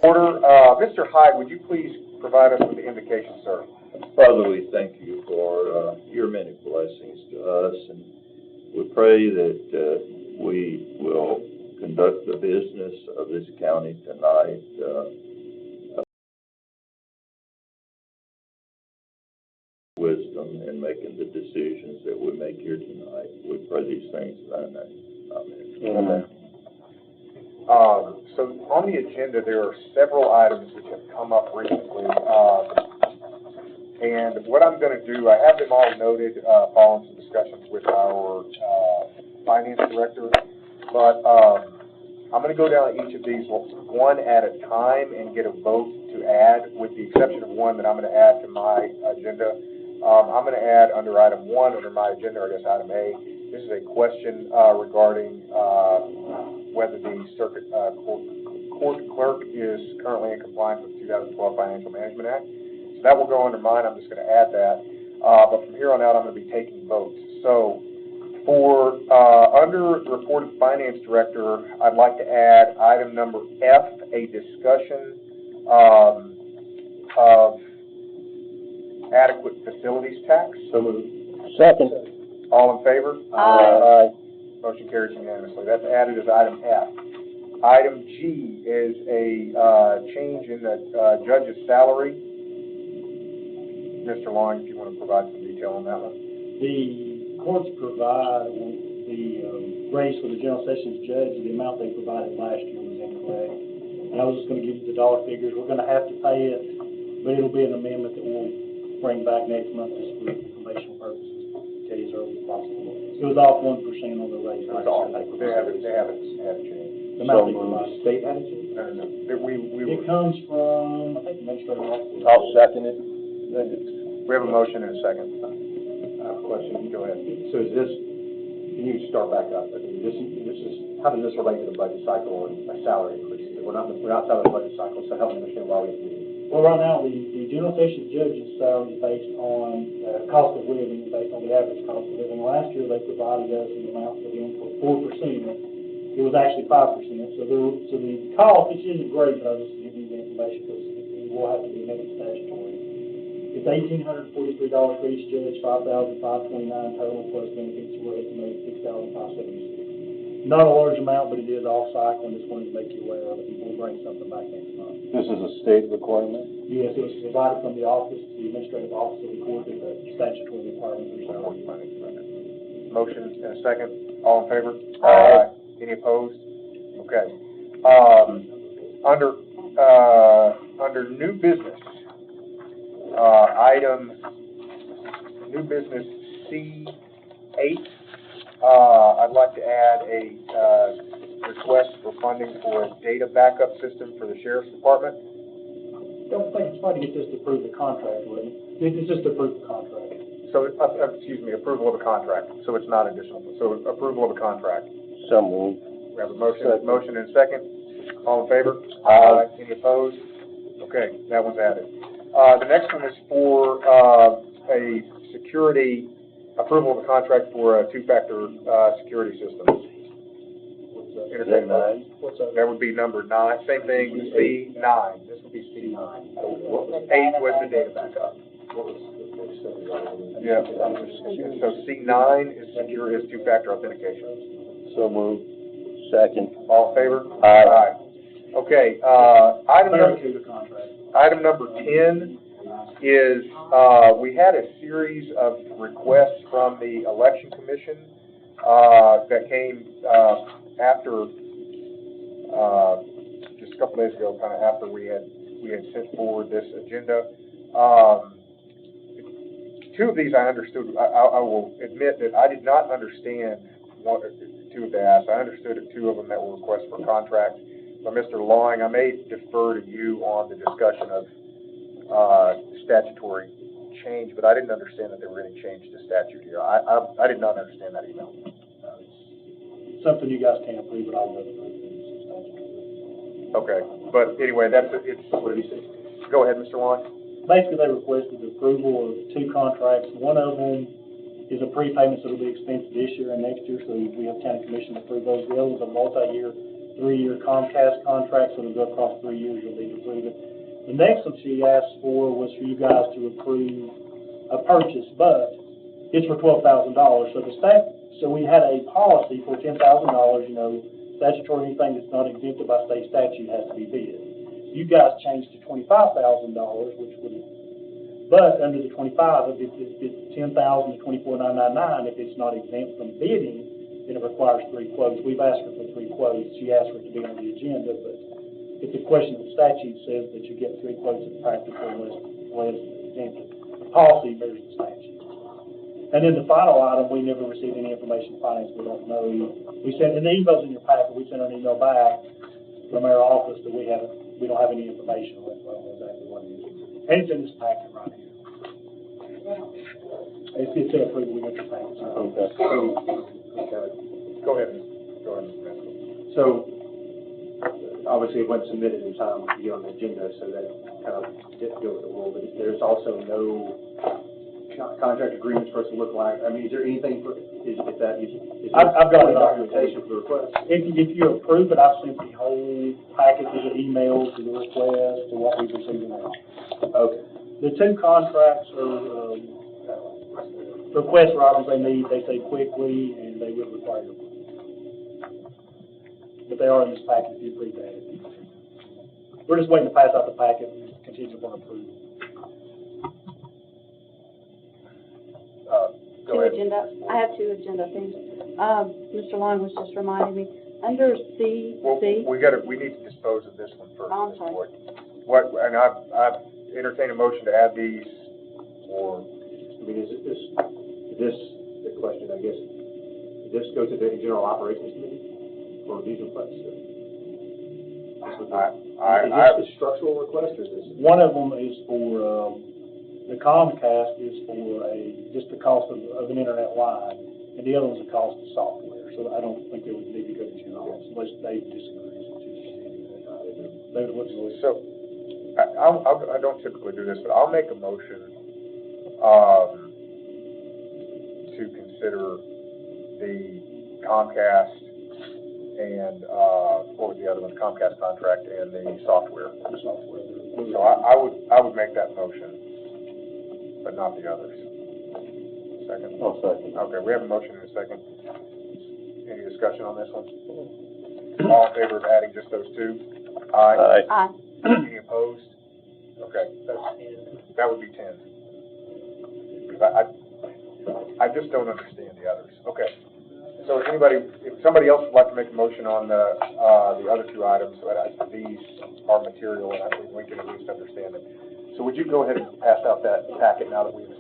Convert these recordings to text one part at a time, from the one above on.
Order. Mr. Hyde, would you please provide us with the invocation, sir? Father, we thank you for your many blessings to us, and we pray that we will conduct the business of this county tonight wisdom in making the decisions that we make here tonight. We pray these things in thy name. Amen. So on the agenda, there are several items which have come up recently. And what I'm going to do, I have them all noted following some discussions with our finance director. But I'm going to go down each of these one at a time and get a vote to add, with the exception of one that I'm going to add to my agenda. I'm going to add under item 1 under my agenda, or I guess item A. This is a question regarding whether the circuit court clerk is currently in compliance with the 2012 Financial Management Act. So that will go under mine. I'm just going to add that. But from here on out, I'm going to be taking votes. So for under the report of the finance director, I'd like to add item number F, a discussion of adequate facilities tax. So moved. Second. All in favor? Aye. Motion carries unanimously. That's added as item F. Item G is a change in the judge's salary. Mr. Long, if you want to provide some detail on that one. The courts provide the raise for the general sessions judge. The amount they provided last year was incorrect. And I was just going to give you the dollar figures. We're going to have to pay it, but it'll be an amendment that we'll bring back next month just for informational purposes. Tell you as early as possible. It was off 1% on the raise. They haven't changed. The amount they provided. State had it changed? No. It comes from, I think, the administrative office. I'll second it. We have a motion and a second. Question. Go ahead. So is this, can you start back up? I mean, this is, how does this relate to the budget cycle and a salary increase? We're outside of the budget cycle, so help me understand why we have to do this. Well, right now, the general sessions judge's salary is based on cost of living, based on the average cost of living. Last year, they provided us an amount for them for 4%. It was actually 5%. So the cost, which isn't great, but I'll just give you the information because it will have to be made statutory. It's $1,843 for each judge, $5,529 total plus benefits. We're estimating $6,576. Not a large amount, but it is off cycle, and just wanted to make you aware of it. We'll bring something back next month. This is a state requirement? Yes, it was provided from the office, the administrative office of the court, as a statutory requirement. Motion and a second. All in favor? Aye. Any opposed? Okay. Under new business, item new business C8. I'd like to add a request for funding for a data backup system for the Sheriff's Department. Don't think it's trying to get this to approve the contract, would it? It's just to approve the contract. So, excuse me, approval of a contract. So it's not additional. So approval of a contract. So moved. We have a motion and a second. All in favor? Aye. Any opposed? Okay, that one's added. The next one is for a security approval of a contract for a two-factor security system. Entertainment. What's that? That would be number 9. Same thing, C9. This would be C9. 8 was the data backup. Yeah. So C9 is secure is two-factor authentication. So moved. Second. All in favor? Aye. Okay. Item number 10 is we had a series of requests from the Election Commission that came after just a couple days ago, kind of after we had sent forward this agenda. 2 of these I understood. I will admit that I did not understand 2 of the asks. I understood 2 of them that were requests for contracts. But Mr. Long, I may defer to you on the discussion of statutory change, but I didn't understand that there were any change to statute here. I did not understand that email. It's something you guys can't approve, but I'll go approve it. Okay, but anyway, it's. What did he say? Go ahead, Mr. Long. Basically, they requested approval of 2 contracts. One of them is a prepayment, so it'll be expensive this year and next year, so we have county commission to approve those. The other is a multi-year 3-year Comcast contract, so it'll go across 3 years, you'll need to approve it. The next one she asked for was for you guys to approve a purchase, but it's for $12,000. So we had a policy for $10,000, you know, statutory, anything that's not exempted by state statute has to be bid. You guys changed to $25,000, which would, but under the 25, if it's $10,000 to $24,999, if it's not exempt from bidding, then it requires 3 quotes. We've asked her for 3 quotes. She asked for it to be on the agenda, but it's a question the statute says that you get 3 quotes at practical unless exempted. The policy mirrors the statute. And then the final item, we never received any information from finance. We don't know. We sent, and the email's in your packet. We sent an email back from our office that we don't have any information on it. I don't know exactly what it is. And it's in this packet right here. It's a approval. We got your packet. Okay. Go ahead, Mr. Maskell. So, obviously it wasn't submitted in time to get on the agenda, so that kind of didn't go with the rule, but there's also no contract agreements for us to look like. I mean, is there anything for, is there I've got it. documentation for the request? If you approve it, I've sent the whole packet to the email, to the request, to what we've received now. Okay. The 2 contracts are, requests for items they need, they say quickly, and they will require them. But they are in this packet if you read that. We're just waiting to pass out the packet and continue upon approval. Go ahead. I have 2 agenda things. Mr. Long was just reminding me, under C. Well, we need to dispose of this one first. Oh, I'm Ms. sorry. Boyd. And I've entertained a motion to add these, or, I mean, is this the question, I guess, does this go to the General Operations Committee for these requests? Is this a structural request, or is this? One of them is for, the Comcast is for just the cost of an internet line, and the other one's the cost of software. So I don't think they would need to go to general unless they disagree. so, I don't typically do this, but I'll make a motion, to consider the Comcast and, what was the other one, Comcast contract and the software. So I would make that motion, but not the others. Second? I'll second. Okay, we have a motion and a second. Any discussion on this one? All in favor of adding just those 2? Aye. Aye. Any opposed? Okay, that would be 10. Because I just don't understand the others. Okay. So if somebody else would like to make a motion on the other 2 items, these are material, and I think we can at least understand them. So would you go ahead and pass out that packet now that we've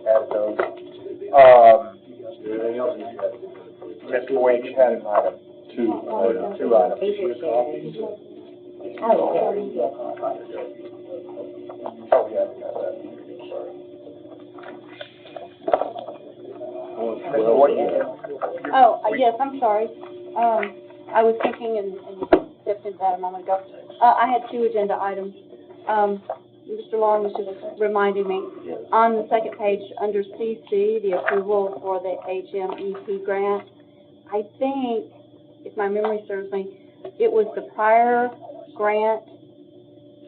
added those? Anything else? Ms. Boyd, you had an item. 2 items. Oh, yeah, we got that. Sorry. Ms. Boyd? Yes, I'm sorry. I was thinking and stepped into that a moment ago. I had 2 agenda items. Mr. Long was just reminding me, on the second page, under CC, the approval for the HMEP grant, I think, if my memory serves me, it was the prior grant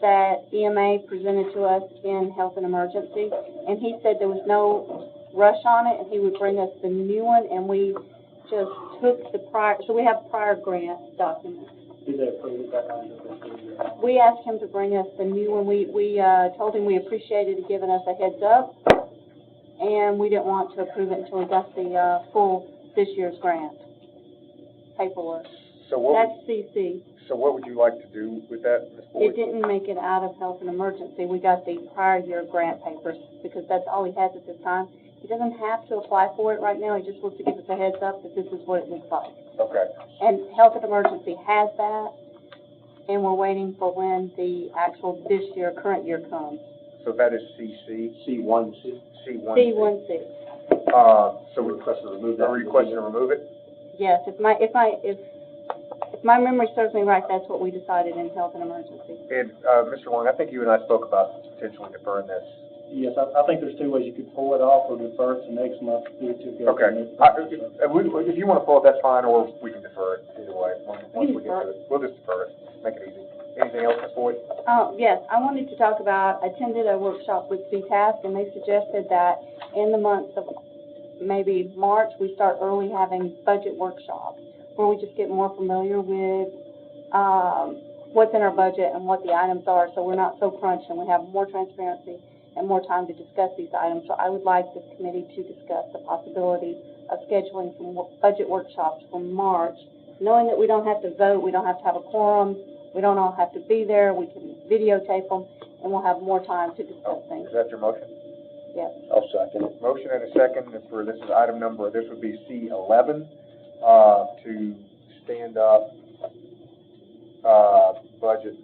that EMA presented to us in health and emergency, and he said there was no rush on it, and he would bring us the new one, and we just took the prior, so we have prior grant documents. Did they approve that line? We asked him to bring us the new one. We told him we appreciated giving us a heads up, and we didn't want to approve it until we got the full this year's grant paperwork. So That's CC. So what would you like to do with that, Ms. Boyd? It didn't make it out of health and emergency. We got the prior year grant papers because that's all he has at this time. He doesn't have to apply for it right now. He just wants to give us a heads up that this is what it looks like. Okay. And health and emergency has that, and we're waiting for when the actual this year, current year comes. So that is CC? C1C. C1? C16. So we request to remove that. are you requesting to remove it? Yes, if my memory serves me right, that's what we decided in health and emergency. And, Mr. Long, I think you and I spoke about potentially deferring this Yes, I think there's two ways you could pull it off or defer it to next month, do it together. Okay, if you wanna pull it, that's fine, or we can defer it, either way, once we get to it. We'll just defer it, make it easy. Anything else, Ms. Boyd? Yes, I wanted to talk about, attended a workshop with CTASC, and they suggested that in the months of maybe March, we start early having budget workshops, where we just get more familiar with, what's in our budget and what the items are, so we're not so crunched, and we have more transparency and more time to discuss these items. So I would like this committee to discuss the possibility of scheduling some budget workshops for March, knowing that we don't have to vote, we don't have to have a quorum, we don't all have to be there, we can videotape them, and we'll have more time to discuss things. Is that your motion? Yes. I'll second it. Motion and a second for, this is item number, this would be C11, to stand up, budget,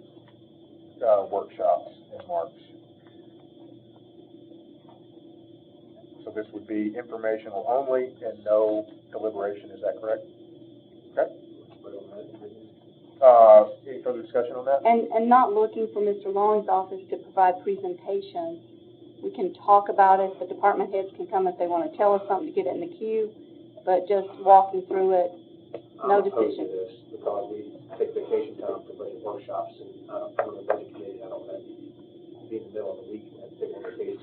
workshops in March. So this would be informational only and no deliberation, is that correct? Okay. Any further discussion on that? And not looking for Mr. Long's office to provide presentations. We can talk about it, the department heads can come if they want to tell us something to get it in the queue, but just walking through it, no I'm opposed to decision. this because we take vacation time for budget workshops, and I'm on the budget committee. I don't want to be in the middle of the week and have to take on vacation.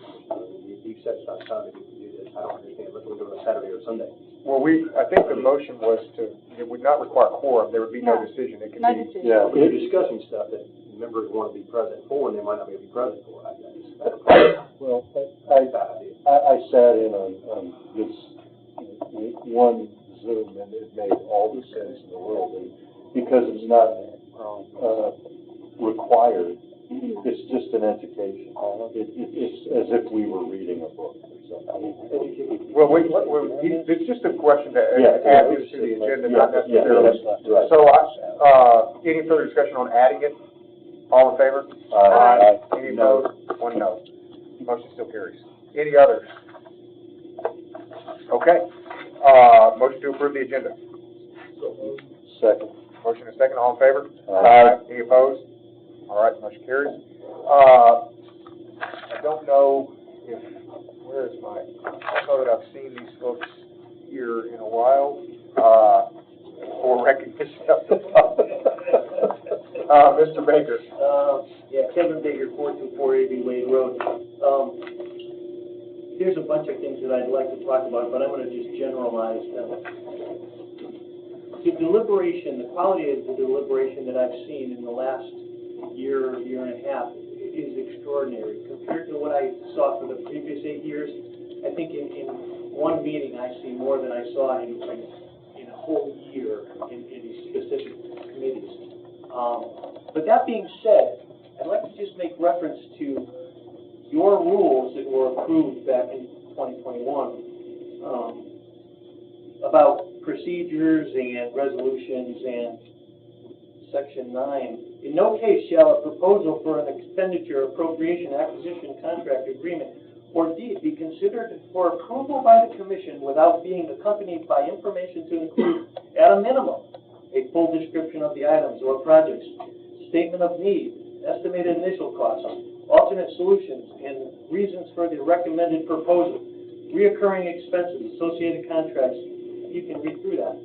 We've set aside time to do this. I don't understand. Let's do it on Saturday or Sunday. Well, I think the motion was it would not require quorum, there would be no decision, it could No be. decision. Yeah, We're discussing stuff that members want to be present for, and they might not be able to be present for. I guess. Well, I sat in on this one Zoom, and it made all the sense in the world, and because it's not, required, it's just an education. It's as if we were reading a book or something. Well, it's just a question to Yeah, add this to the agenda, not Yeah, necessarily. right. So, any further discussion on adding it? All in favor? Aye. Any opposed? One no. Motion still carries. Any others? Okay, motion to approve the agenda. Second. Motion is second, all in favor? Aye. Any opposed? All right, motion carries. I don't know if, where is my, I don't know that I've seen these folks here in a while, for recognition of the Mr. Baker. Yeah, Kevin Baker, 42480 Wade Road. There's a bunch of things that I'd like to talk about, but I'm going to just generalize them. The deliberation, the quality of the deliberation that I've seen in the last year and a half is extraordinary. Compared to what I saw for the previous 8 years, I think in one meeting I see more than I saw in a whole year in specific committees. But that being said, I'd like to just make reference to your rules that were approved back in 2021 about procedures and resolutions and Section 9. In no case shall a proposal for an expenditure, appropriation, acquisition, contract, agreement, or deed be considered for approval by the Commission without being accompanied by information to include, at a minimum, a full description of the items or projects, statement of need, estimated initial costs, alternate solutions, and reasons for the recommended proposal, reoccurring expenses, associated contracts. You can read through that.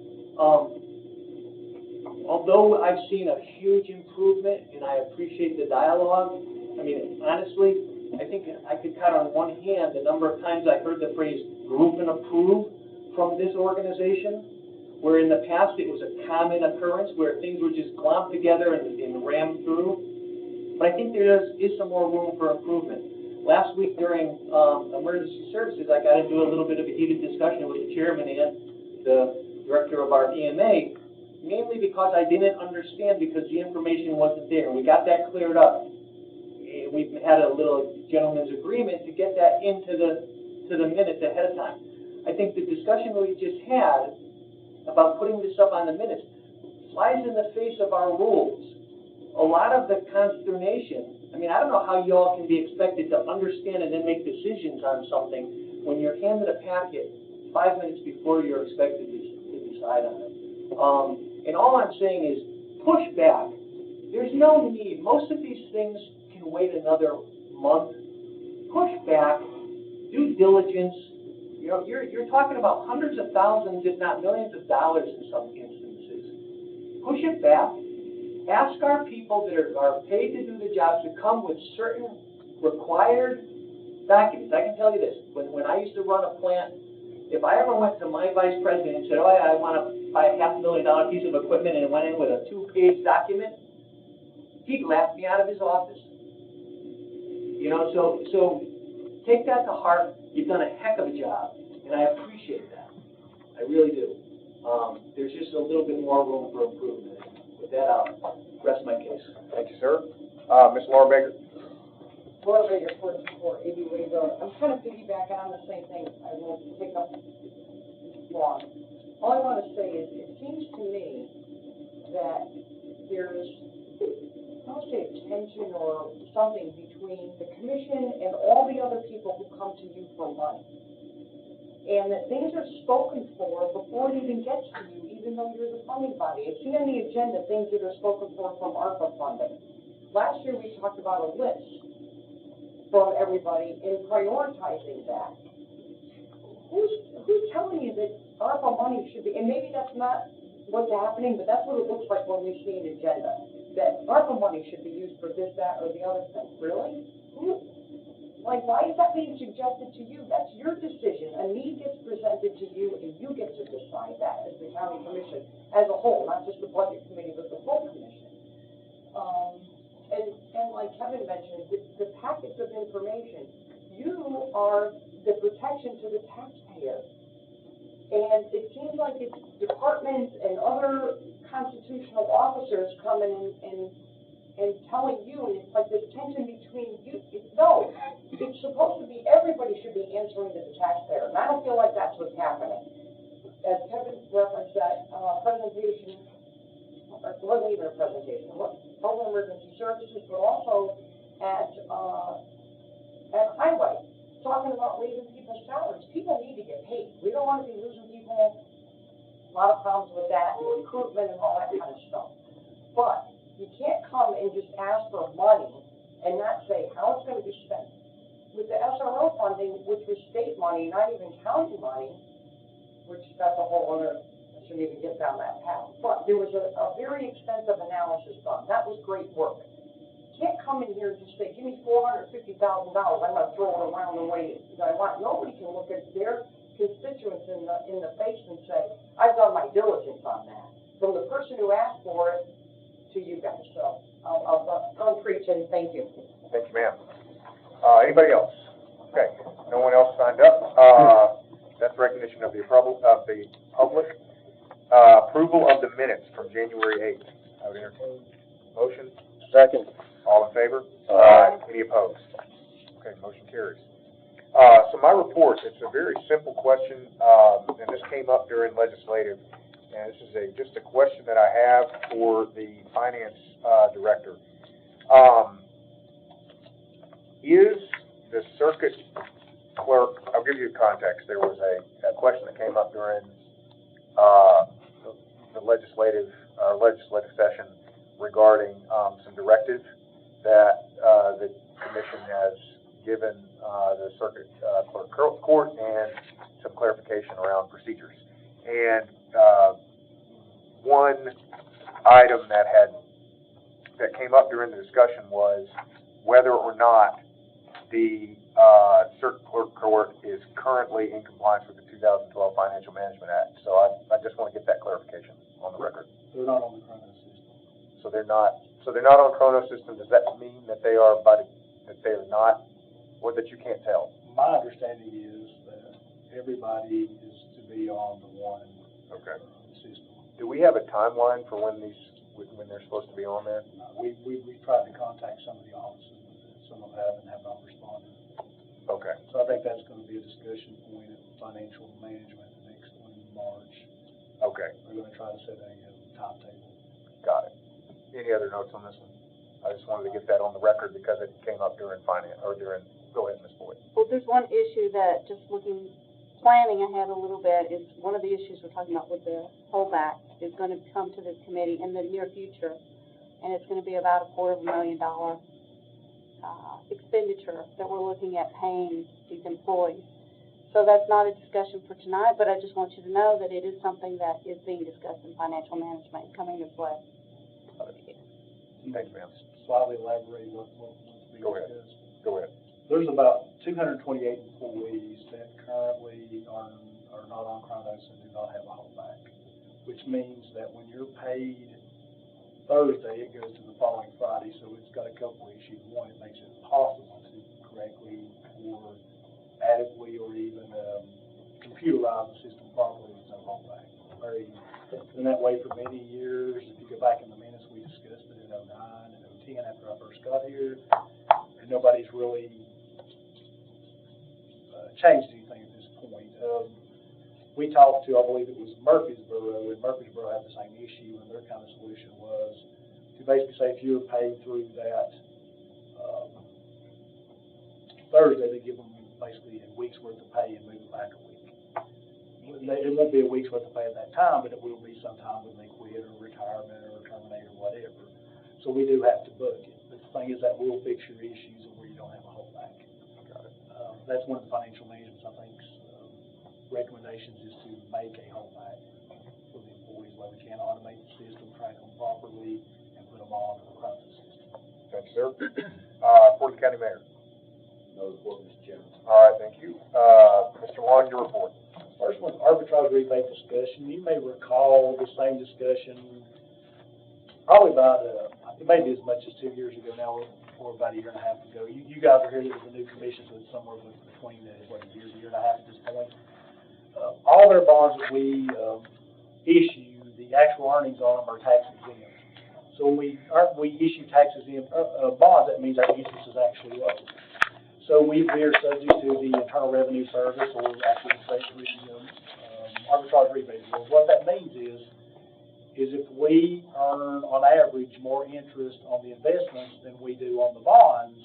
Although I've seen a huge improvement, and I appreciate the dialogue, I mean, honestly, I think I could count on one hand the number of times I heard the phrase group and approve from this organization, where in the past it was a common occurrence where things were just glomped together and rammed through. But I think there is some more room for improvement. Last week during emergency services, I got into a little bit of a heated discussion with the chairman and the director of our EMA, mainly because I didn't understand because the information wasn't there. We got that cleared up. And we've had a little gentleman's agreement to get that into the minutes ahead of time. I think the discussion we just had about putting this up on the minutes flies in the face of our rules. A lot of the consternation, I mean, I don't know how you all can be expected to understand and then make decisions on something when you're handed a packet 5 minutes before you're expected to decide on it. And all I'm saying is push back. There's no need. Most of these things can wait another month push back, due diligence. You know, you're talking about hundreds of thousands, if not millions of dollars in some instances. Push it back. Ask our people that are paid to do the jobs to come with certain required documents. I can tell you this, when I used to run a plant, if I ever went to my vice president and said, oh, I want to buy a $500,000 piece of equipment, and went in with a 2-page document, he'd laugh me out of his office. You know, so take that to heart. You've done a heck of a job, and I appreciate that. I really do. There's just a little bit more room for improvement. With that, I'll rest my case. Thank you, sir. Ms. Laura Baker. Laura Baker, for AB Wade Road. I'm kind of piggybacking on the same thing. I won't take up long. All I want to say is, it seems to me that there's, I don't say tension or something between the commission and all the other people who come to you for money. And that things are spoken for before it even gets to you, even though you're the funding body. I see on the agenda things that are spoken for from ARPA funding. Last year we talked about a list from everybody in prioritizing that. Who's telling you that ARPA money should be, and maybe that's not what's happening, but that's what it looks like when we see an agenda, that ARPA money should be used for this, that, or the other thing. Really? Like, why is that being suggested to you? That's your decision. A need gets presented to you, and you get to decide that as the county commission as a whole, not just the budget committee, but the full commission. And like Kevin mentioned, the packets of information, you are the protection to the taxpayer. And it seems like it's departments and other constitutional officers coming in and telling you, and it's like this tension between you. No, it's supposed to be, everybody should be answering to the taxpayer, and I don't feel like that's what's happening. As Kevin referenced that presentation, it wasn't even a presentation, Home Emergency Services, but also at Highway, talking about raising people's salaries. People need to get paid. We don't want to be losing people. A lot of problems with that, and recruitment and all that kind of stuff. But you can't come and just ask for money and not say how it's going to be spent. With the SRO funding, which was state money, not even county money, which that's a whole other, I shouldn't even get down that path. But there was a very extensive analysis done. That was great work. You can't come in here and just say, give me $450,000. I'm going to throw it around the way I want. Nobody can look at their constituents in the face and say, I've done my diligence on that. From the person who asked for it to you guys. So I'll preach and thank you. Thank you, ma'am. Anybody else? Okay, no one else signed up. That's recognition of the public. Approval of the minutes from January 8th. I would entertain motion. Second. All in favor? Any opposed? Okay, motion carries. So my report, it's a very simple question, and this came up during legislative, and this is just a question that I have for the finance director. Is the circuit clerk, I'll give you context, there was a question that came up during the legislative session regarding some directives that the commission has given the circuit clerk court and some clarification around procedures. And one item that came up during the discussion was whether or not the circuit clerk court is currently in compliance with the 2012 Financial Management Act. So I just want to get that clarification on the record. They're not on the Chrono system. So they're not on Chrono system. Does that mean that they are, that they are not, or that you can't tell? My understanding is that everybody is to be on the one system. Do we have a timeline for when they're supposed to be on there? We tried to contact some of the offices, but some of them have not responded. Okay. So I think that's going to be a discussion point at financial management the next one in March. Okay. We're going to try to set a timetable. Got it. Any other notes on this one? I just wanted to get that on the record because it came up during finance, or during, go ahead, Ms. Boyd. Well, there's one issue that, just planning ahead a little bit, is one of the issues we're talking about with the holdback is going to come to this committee in the near future, and it's going to be about $250,000 expenditure that we're looking at paying these employees. So that's not a discussion for tonight, but I just want you to know that it is something that is being discussed in financial management and coming into play. Thanks, ma'am. Slightly elaborate what's being Go ahead. discussed. Go ahead. There's about 228 employees that currently are not on Chronos and do not have a holdback, which means that when you're paid Thursday, it goes to the following Friday, so it's got a couple of issues. One, it makes it impossible to correctly or adequately or even computerize the system properly with no holdback. Been that way for many years. If you go back in the minutes, we discussed it in 09 and 010 after I first got here, and nobody's really changed anything at this point. We talked to, I believe it was Murfreesboro, and Murfreesboro had the same issue, and their kind of solution was to basically say if you were paid through that Thursday, they give them basically a week's worth of pay and move it back a week. It won't be a week's worth of pay at that time, but it will be sometime when they quit or retirement or terminate or whatever. So we do have to book it. But the thing is that will fix your issues of where you don't have a holdback. That's one of the financial management's, I think, recommendations is to make a holdback for the employees where we can automate the system, track them properly, and put them all into the process system. Thank you, sir. Report to the county mayor. No report, Mr. Chairman. All right, thank you. Mr. Long, your report. First one, arbitrage rebate discussion. You may recall the same discussion probably about, it may be as much as 2 years ago now, or about a year and a half ago. You guys are here, there was a new commission, so it's somewhere between, a year and a half at this point. All their bonds that we issue, the actual earnings on them are tax exempt. So when we issue tax exempt bonds, that means our interest is actually low. So we are subject to the Internal Revenue Service, or actually arbitrage rebate rules. What that means is if we earn on average more interest on the investments than we do on the bonds,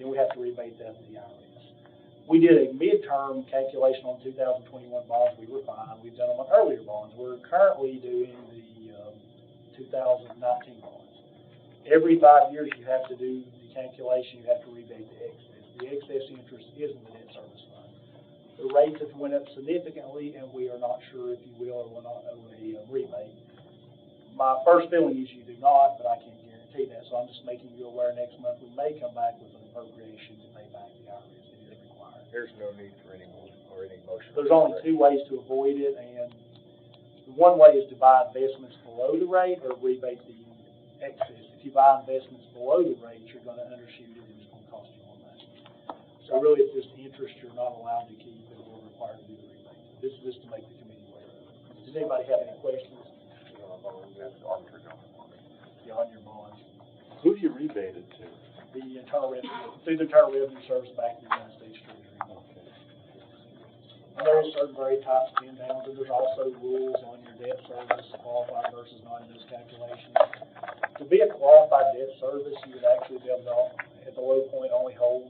then we have to rebate that to the IRS. We did a midterm calculation on 2021 bonds. We were fine. We've done them on earlier bonds. We're currently doing the 2019 bonds. Every 5 years, you have to do the calculation. You have to rebate the excess. The excess interest is in the debt service fund. The rates have went up significantly, and we are not sure if you will or will not owe a rebate. My first feeling is you do not, but I can't guarantee that. So I'm just making you aware next month we may come back with an appropriation to pay back the IRS. It is required. There's no need for any motion. There's only two ways to avoid it, and one way is to buy investments below the rate or rebate the excess. If you buy investments below the rate, you're going to undershoot it, and it's going to cost you more money. So really, it's just interest you're not allowed to keep, and we're required to do the rebate. This is just to make the committee aware of it. Does anybody have any questions? On your bonds. Who do you rebate it to? The Internal Revenue, through the Internal Revenue Service back to the United States Treasury. Okay. And there is certain very tight spin downs, and there's also rules on your debt service, qualified versus not in those calculations. To be a qualified debt service, you would actually be able to, at the low point, only hold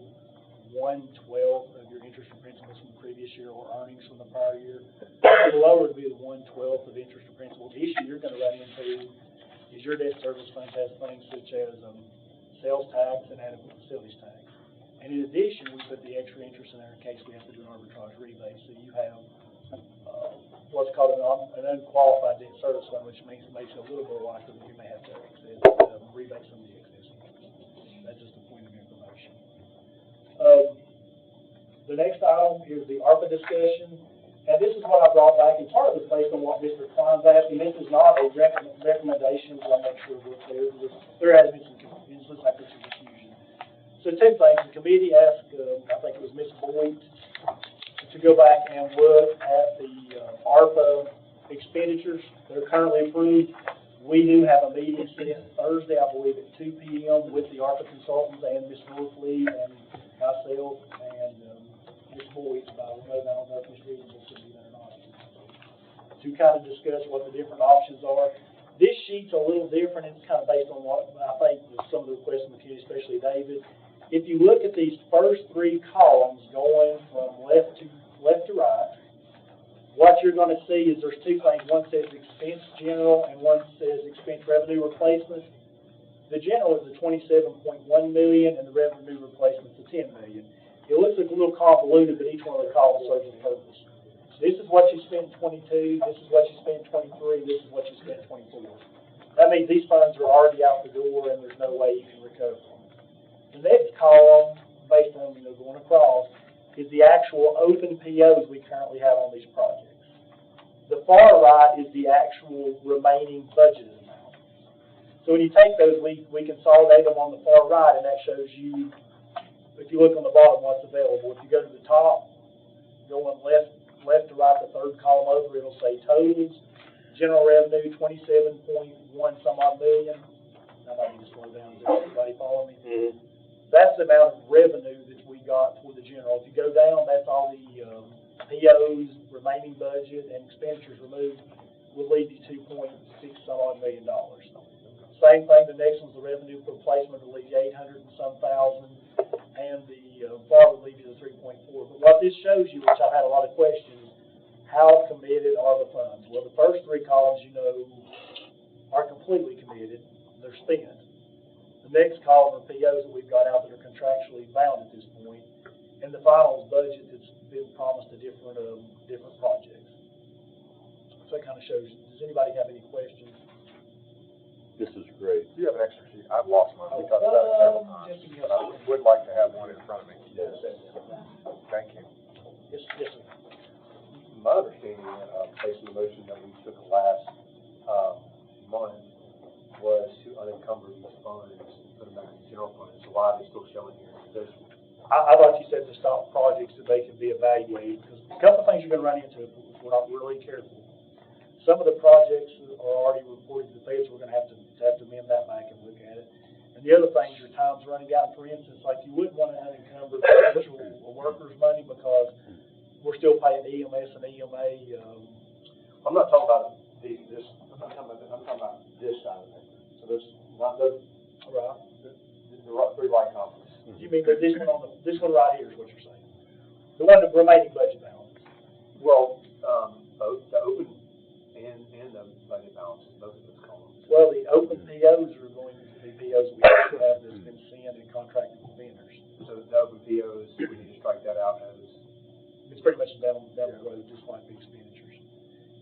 1/12 of your interest and principal from the previous year or earnings from the prior year. The lower would be the 1/12 of interest and principal. The issue you're going to run into is your debt service fund has things such as sales tax and adequate facilities tax. And in addition, we put the extra interest in there in case we have to do an arbitrage rebate. So you have what's called an unqualified debt service fund, which means it makes it a little more likely that you may have to rebate some of the excess interest. That's just a point of information. The next item is the ARPA discussion. And this is what I brought back, and part of it is based on what Mr. Klein's asking. This is not a recommendation, so I'll make sure we're clear. There has been some confusion. Looks like there's some confusion. So two things. The committee asked, I think it was Ms. Boyd, to go back and look at the ARPA expenditures that are currently approved. We do have a meeting set Thursday, I believe, at 2 p.m. with the ARPA consultants and Ms. Norfleet and myself and Ms. Boyd, I don't know if Ms. Reasonable should be there or not, to kind of discuss what the different options are. This sheet's a little different. It's kind of based on what I think was some of the requests from the community, especially David. If you look at these first three columns going from left to right, what you're going to see is there's two things. One says expense general and one says expense revenue replacement. The general is the 27.1 million, and the revenue replacement's the 10 million. It looks like a little convoluted, but each one of the columns serves a purpose. This is what you spent in 22, this is what you spent in 23, this is what you spent in 24. That means these funds are already out the door, and there's no way you can recover them. The next column, based on, going across, is the actual open POs we currently have on these projects. The far right is the actual remaining budgeted amount. So when you take those, we consolidate them on the far right, and that shows you, if you look on the bottom, what's available. If you go to the top, going left to right, the third column over, it'll say totals. General revenue, 27.1 some odd million. I might need to slow down. Is everybody following me? Mm-hmm. That's the amount of revenue that we got for the general. If you go down, that's all the POs, remaining budget, and expenditures removed, will leave you $2.6 some odd million. Same thing, the next one's the revenue for replacement, will leave you 800 and some thousand, and the FAR will leave you the 3.4. But what this shows you, which I've had a lot of questions, how committed are the funds? Well, the first three columns, are completely committed. They're spent. The next column are POs that we've got out that are contractually bound at this point, and the final is budget that's been promised to different projects. So that kind of shows you. Does anybody have any questions? This is great. Do you have an extra sheet? I've lost mine. We talked about it several times. But I would like to have one in front of me. Yes. Thank you. Yes, sir. My understanding, based on the motion that we took last month, was to unencumber these funds and put them back in the general fund. So why are they still showing here? Because I thought you said to stop projects that they could be evaluated, because a couple of things you're going to run into if we're not really careful. Some of the projects are already reported to the feds, we're going to have to amend that back and look at it. And the other thing, your time's running out. For instance, like you wouldn't want to unencumber actual workers' money because we're still paying EMS and EMA. I'm not talking about this. I'm talking about this side of it. So there's not the three right columns. You mean that this one right here is what you're saying? The one, the remaining budget balance. Well, both the open and the budget balances, both of those columns. Well, the open POs are going to be POs we have that's been sent and contracted with vendors. So the open POs, we need to strike that out as. It's pretty much down the road, just like the expenditures.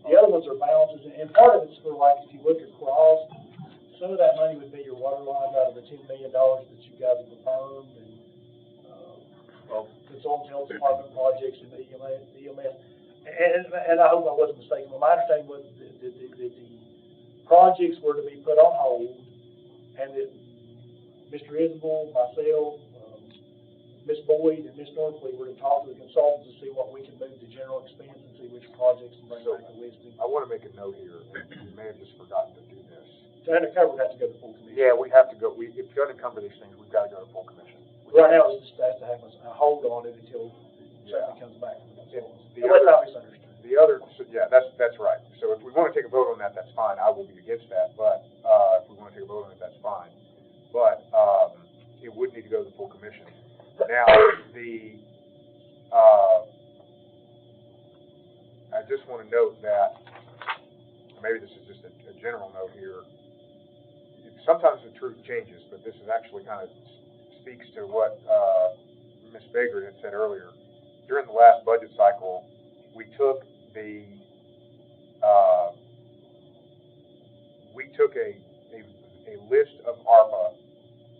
The other ones are balances, and part of it's for, like, if you look across, some of that money would be your water lines out of the $10 million that you guys have confirmed, and consultants, health department projects, and the EMS. And I hope I wasn't mistaken, but my understanding was that the projects were to be put on hold, and that Mr. Isabel, myself, Ms. Boyd, and Ms. Northley were to talk to the consultants to see what we can move to general expense and see which projects and bring back a listing. I want to make a note here, and we may have just forgotten to do this. To unencumber, we have to go to full commission. Yeah, we have to go, if you unencumber these things, we've got to go to full commission. Right now, it's just has to have a hold on it until something comes back from the consultants. The other, that's right. So if we want to take a vote on that, that's fine. I will be against that, but, if we want to take a vote on it, that's fine. But, it would need to go to the full commission. Now, I just want to note that, maybe this is just a general note here, sometimes the truth changes, but this is actually kind of speaks to what Ms. Baker had said earlier. During the last budget cycle, we took a list of ARPA,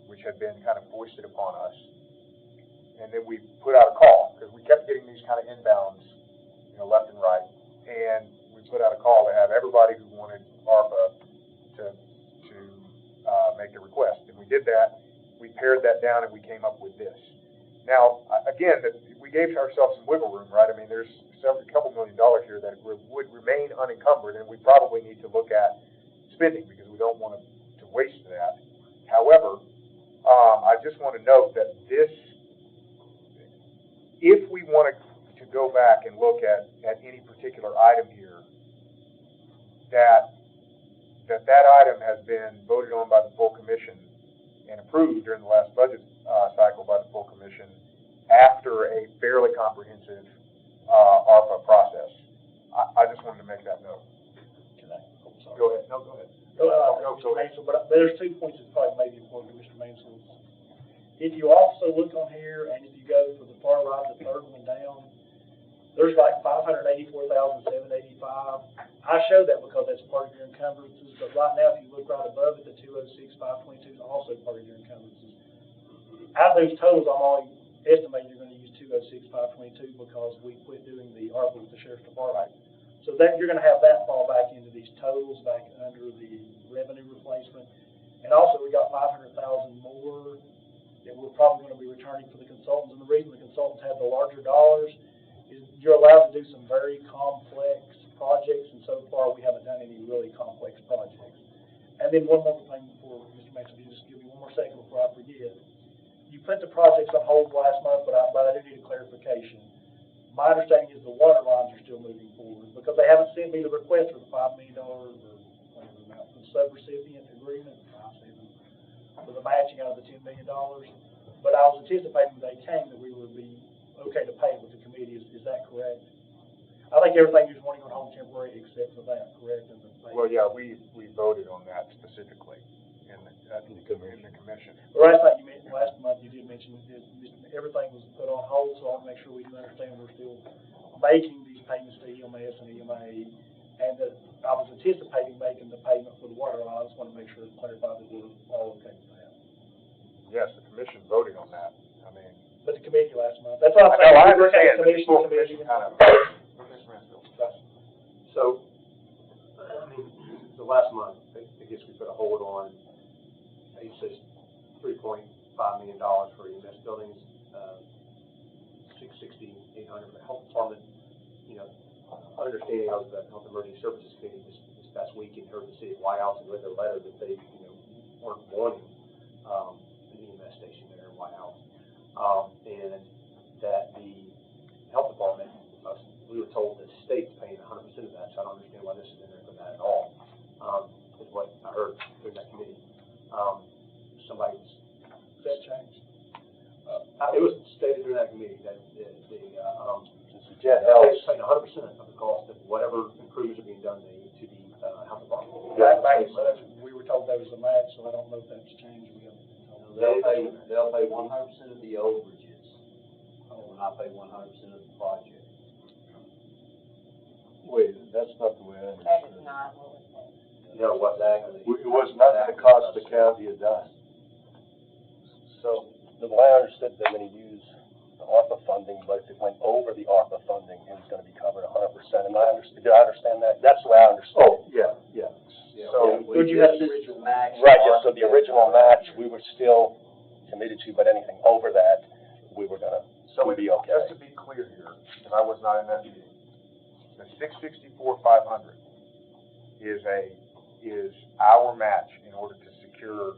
which had been kind of foisted upon us, and then we put out a call, because we kept getting these kind of inbounds, left and right, and we put out a call to have everybody who wanted ARPA to make a request, and we did that. We pared that down, and we came up with this. Now, again, we gave ourselves some wiggle room, right? I mean, there's a couple $1 million here that would remain unencumbered, and we probably need to look at spending, because we don't want to waste that. However, I just want to note that if we want to go back and look at any particular item here, that item has been voted on by the full commission and approved during the last budget cycle by the full commission after a fairly comprehensive ARPA process. I just wanted to make that note. Can I? Oh, sorry. Go ahead. No, go ahead. Mr. Mansell, but there's 2 points that probably may be important to Mr. Mansell. If you also look on here, and if you go for the far right, the third one down, there's like $584,785. I show that because that's part of your encumbrances, but right now, if you look right above it, the 206,522 is also part of your encumbrances. Out of those totals, I'm only estimating you're gonna use 206,522 because we quit doing the ARPA with the sheriff's department. So that, you're gonna have that fall back into these totals, back under the revenue replacement. And also, we got 500,000 more that we're probably gonna be returning for the consultants. And the reason the consultants have the larger dollars is you're allowed to do some very complex projects, and so far, we haven't done any really complex projects. And then one more thing before, Mr. Mason, if you just give me one more second before I forget. You put the projects on hold last month, but I do need a clarification. My understanding is the water lines are still moving forward, because they haven't sent me the request for the $5 million or whatever amount, the subrecipient agreement, for the matching out of the $10 million. But I was anticipating when they came that we would be okay to pay with the committee. Is that correct? I think everything is wanting on hold temporary except for that, correct? Well, yeah, we voted on that specifically in the commission. Well, last month you did mention that everything was put on hold, so I'll make sure we do understand we're still making these payments to EMS and EMA, and that I was anticipating making the payment for the water line. I just want to make sure to clarify that we're all okay with that. Yes, the commission voted on that. I mean. But the committee last month, that's what I'm saying. I understand, but the full commission kind of. So, I mean, the last month, I guess we put a hold on, it says $3.5 million for EMS buildings, $660,800 for the health department. You know, understanding of the Health Emergency Services Committee this past week and heard the city of White House and read their letter that they, weren't wanting an EMS station there in White House, and that the health department, we were told the state's paying 100% of that, so I don't understand why this is in there for that at all, is what I heard through that committee. Somebody's. That changed. It was stated during that committee that the state is paying 100% of the cost of whatever improvements are being done to the health department. We were told that was a match, so I don't know if that's changed. They'll pay 100% of the overages. Will not pay 100% of the project. Wait, that's not the way I That understood is not what was said. No, exactly. it. It was not the cost the county had done. So, the way I understood, they're gonna use the ARPA funding, but if it went over the ARPA funding, it was gonna be covered 100%. Did I understand that? That's the way I understood it. Yeah. So, Would you have This is the max. right, yeah, so the original match, we were still committed to, but anything over that, we'd be okay. Just to be clear here, and I was not in that meeting, the $664,500 is our match in order to secure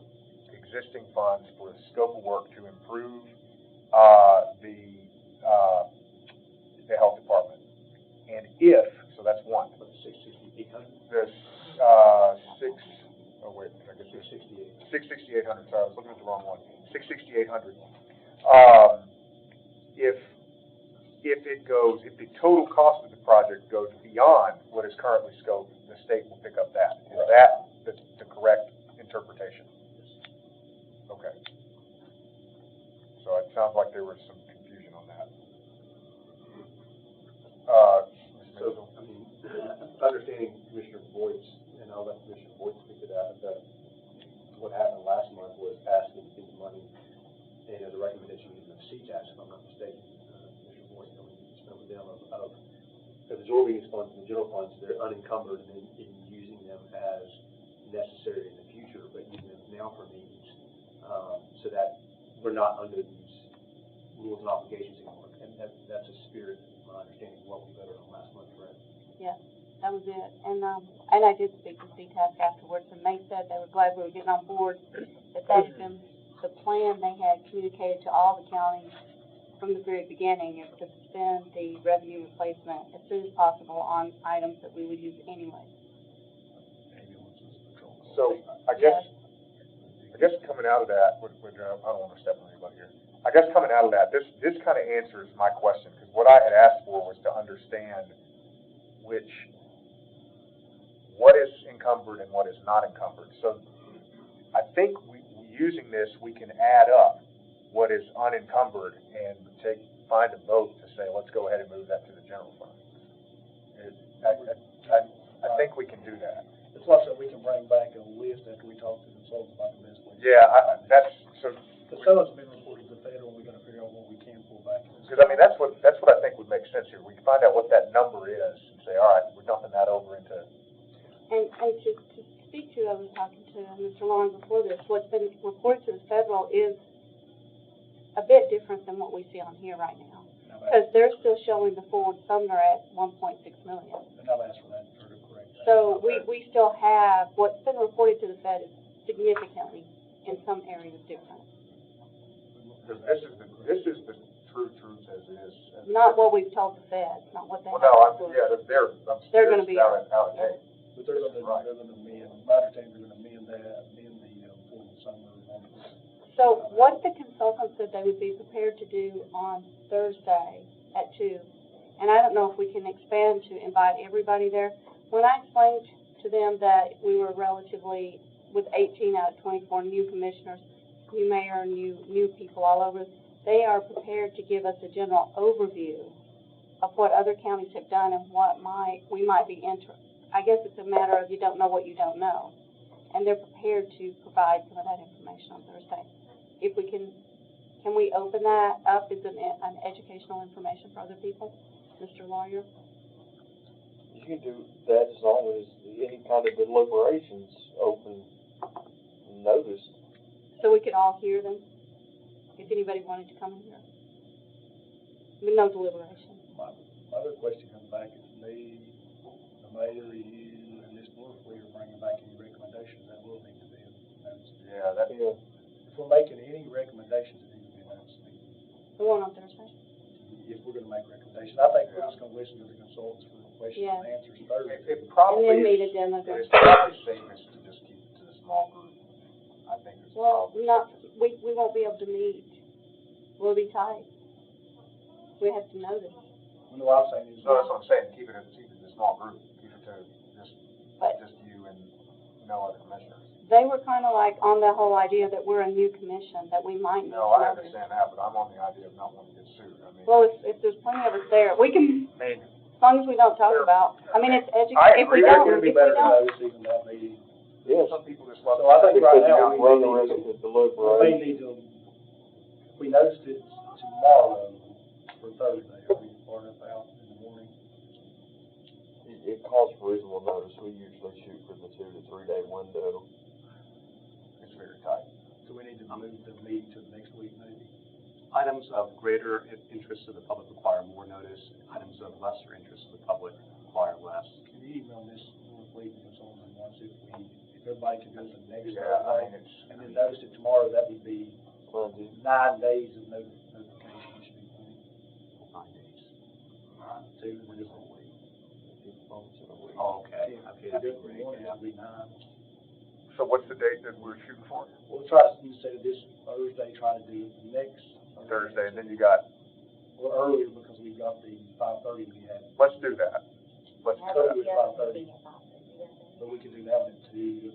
existing funds for the scope of work to improve the health department. And if, so that's one. For the 66800. This, $668,800, sorry, I was looking at the wrong one. $668,800. If the total cost of the project goes beyond what is currently scoped, the state will pick up that. Is that the correct interpretation? Okay. So it sounds like there was some confusion on that. So, I mean, understanding Commissioner Boyd's, and I'll let Commissioner Boyd speak to that, but what happened last month was asking for the money, and as a recommendation of CTAS, if I'm not mistaken, Commissioner Boyd, spent with them of absorbing these funds in the general funds, they're unencumbered, and then using them as necessary in the future, but using them now for needs, so that we're not under these rules and obligations anymore. And that's a spirit, my understanding, of what we voted on last month, correct? Yeah, that was it. And I did speak to CTAS afterwards, and they said they were glad we were getting on board. They thanked them. The plan they had communicated to all the counties from the very beginning is to suspend the revenue replacement as soon as possible on items that we would use anyway. So I guess coming out of that, I don't want to step on anybody here. I guess coming out of that, this kind of answers my question, because what I had asked for was to understand what is encumbered and what is not encumbered. So I think using this, we can add up what is unencumbered and find a vote to say, let's go ahead and move that to the general fund. I think we can do that. It's like that we can bring back a list after we talk to the consultants about the best way. Yeah, that's, so. The sellers have been reported to the federal, and we're gonna figure out what we can pull back. Because, I mean, that's what I think would make sense here. We can find out what that number is and say, all right, we're dumping that over into. And to speak to, I was talking to Mr. Long before this, what's been reported to the federal is a bit different than what we see on here right now. Because they're still showing the forward Sumner at 1.6 million. And I'll ask for that for the correct. So we still have, what's been reported to the Fed is significantly, in some areas, different. Because this is the true truth as is. Not what we've told the Fed, not what they. Well, no, they're gonna be out of date. But they're gonna amend, my understanding, they're gonna amend the forward Sumner. So what the consultant said they would be prepared to do on Thursday at 2, and I don't know if we can expand to invite everybody there. When I explained to them that we were relatively, with 18 out of 24 new commissioners, new mayor, new people all over, they are prepared to give us a general overview of what other counties have done and what we might be I guess it's a matter of you don't know what you don't know. And they're prepared to provide some of that information on Thursday. If we can we open that up as an educational information for other people, Mr. Lawyer? You can do that as long as any kind of deliberations open and noticed. So we could all hear them, if anybody wanted to come in here. With no deliberation. My other question comes back, is me, the mayor, you, and this board, if we are bringing back any recommendations, that will need to be announced. Yeah, that. Yeah. If we're making any recommendations, it needs to be announced. The one on Thursday? If we're gonna make recommendations, I think we're just gonna listen to the consultants for questions and answers Thursday. It probably And then meet is, a demo. it's probably safest to just keep it to the small group. I think it's Well, probably. we won't be able to meet. We'll be tight. We have to know this. No, I'm saying is. No, that's what I'm saying, keep it a small group, keep it to just you and no other commissioners. They were kind of like on the whole idea that we're a new commission, that we might need to No, I know this. understand that, but I'm on the idea of not wanting to get sued, I mean. Well, if there's plenty of us there, we can, I mean, as long as we don't talk about, I mean, it's I if we agree. don't, It'd if be we better to don't. notice even that meeting. Yes. some people just love. So I think right Because now, you we run the may risk of need deliberation. if we noticed it tomorrow for Thursday, are we far enough out in the morning? It calls for reasonable notice. We usually shoot for the 2 to 3 day window. It's very tight. So we need to move the meeting to the next week, maybe? Items of greater interest to the public require more notice. Items of lesser interest to the public require less. Can you email this, please, and so on, and once if everybody can do it the next Yeah, I Thursday, mean, it's. and then notice it tomorrow, that would be Monday. 9 days of notification should be plenty. 9 days. 2 in a week. Oh, okay. If we do it in the morning, it'll be 9. So what's the date that we're shooting for? We'll try to, instead of this Thursday, try to do it next Thursday, and then you got, or earlier, because we've got the 5:30 we had. let's do that. Let's do So that. it was 5:30. But we can do that one at 2 to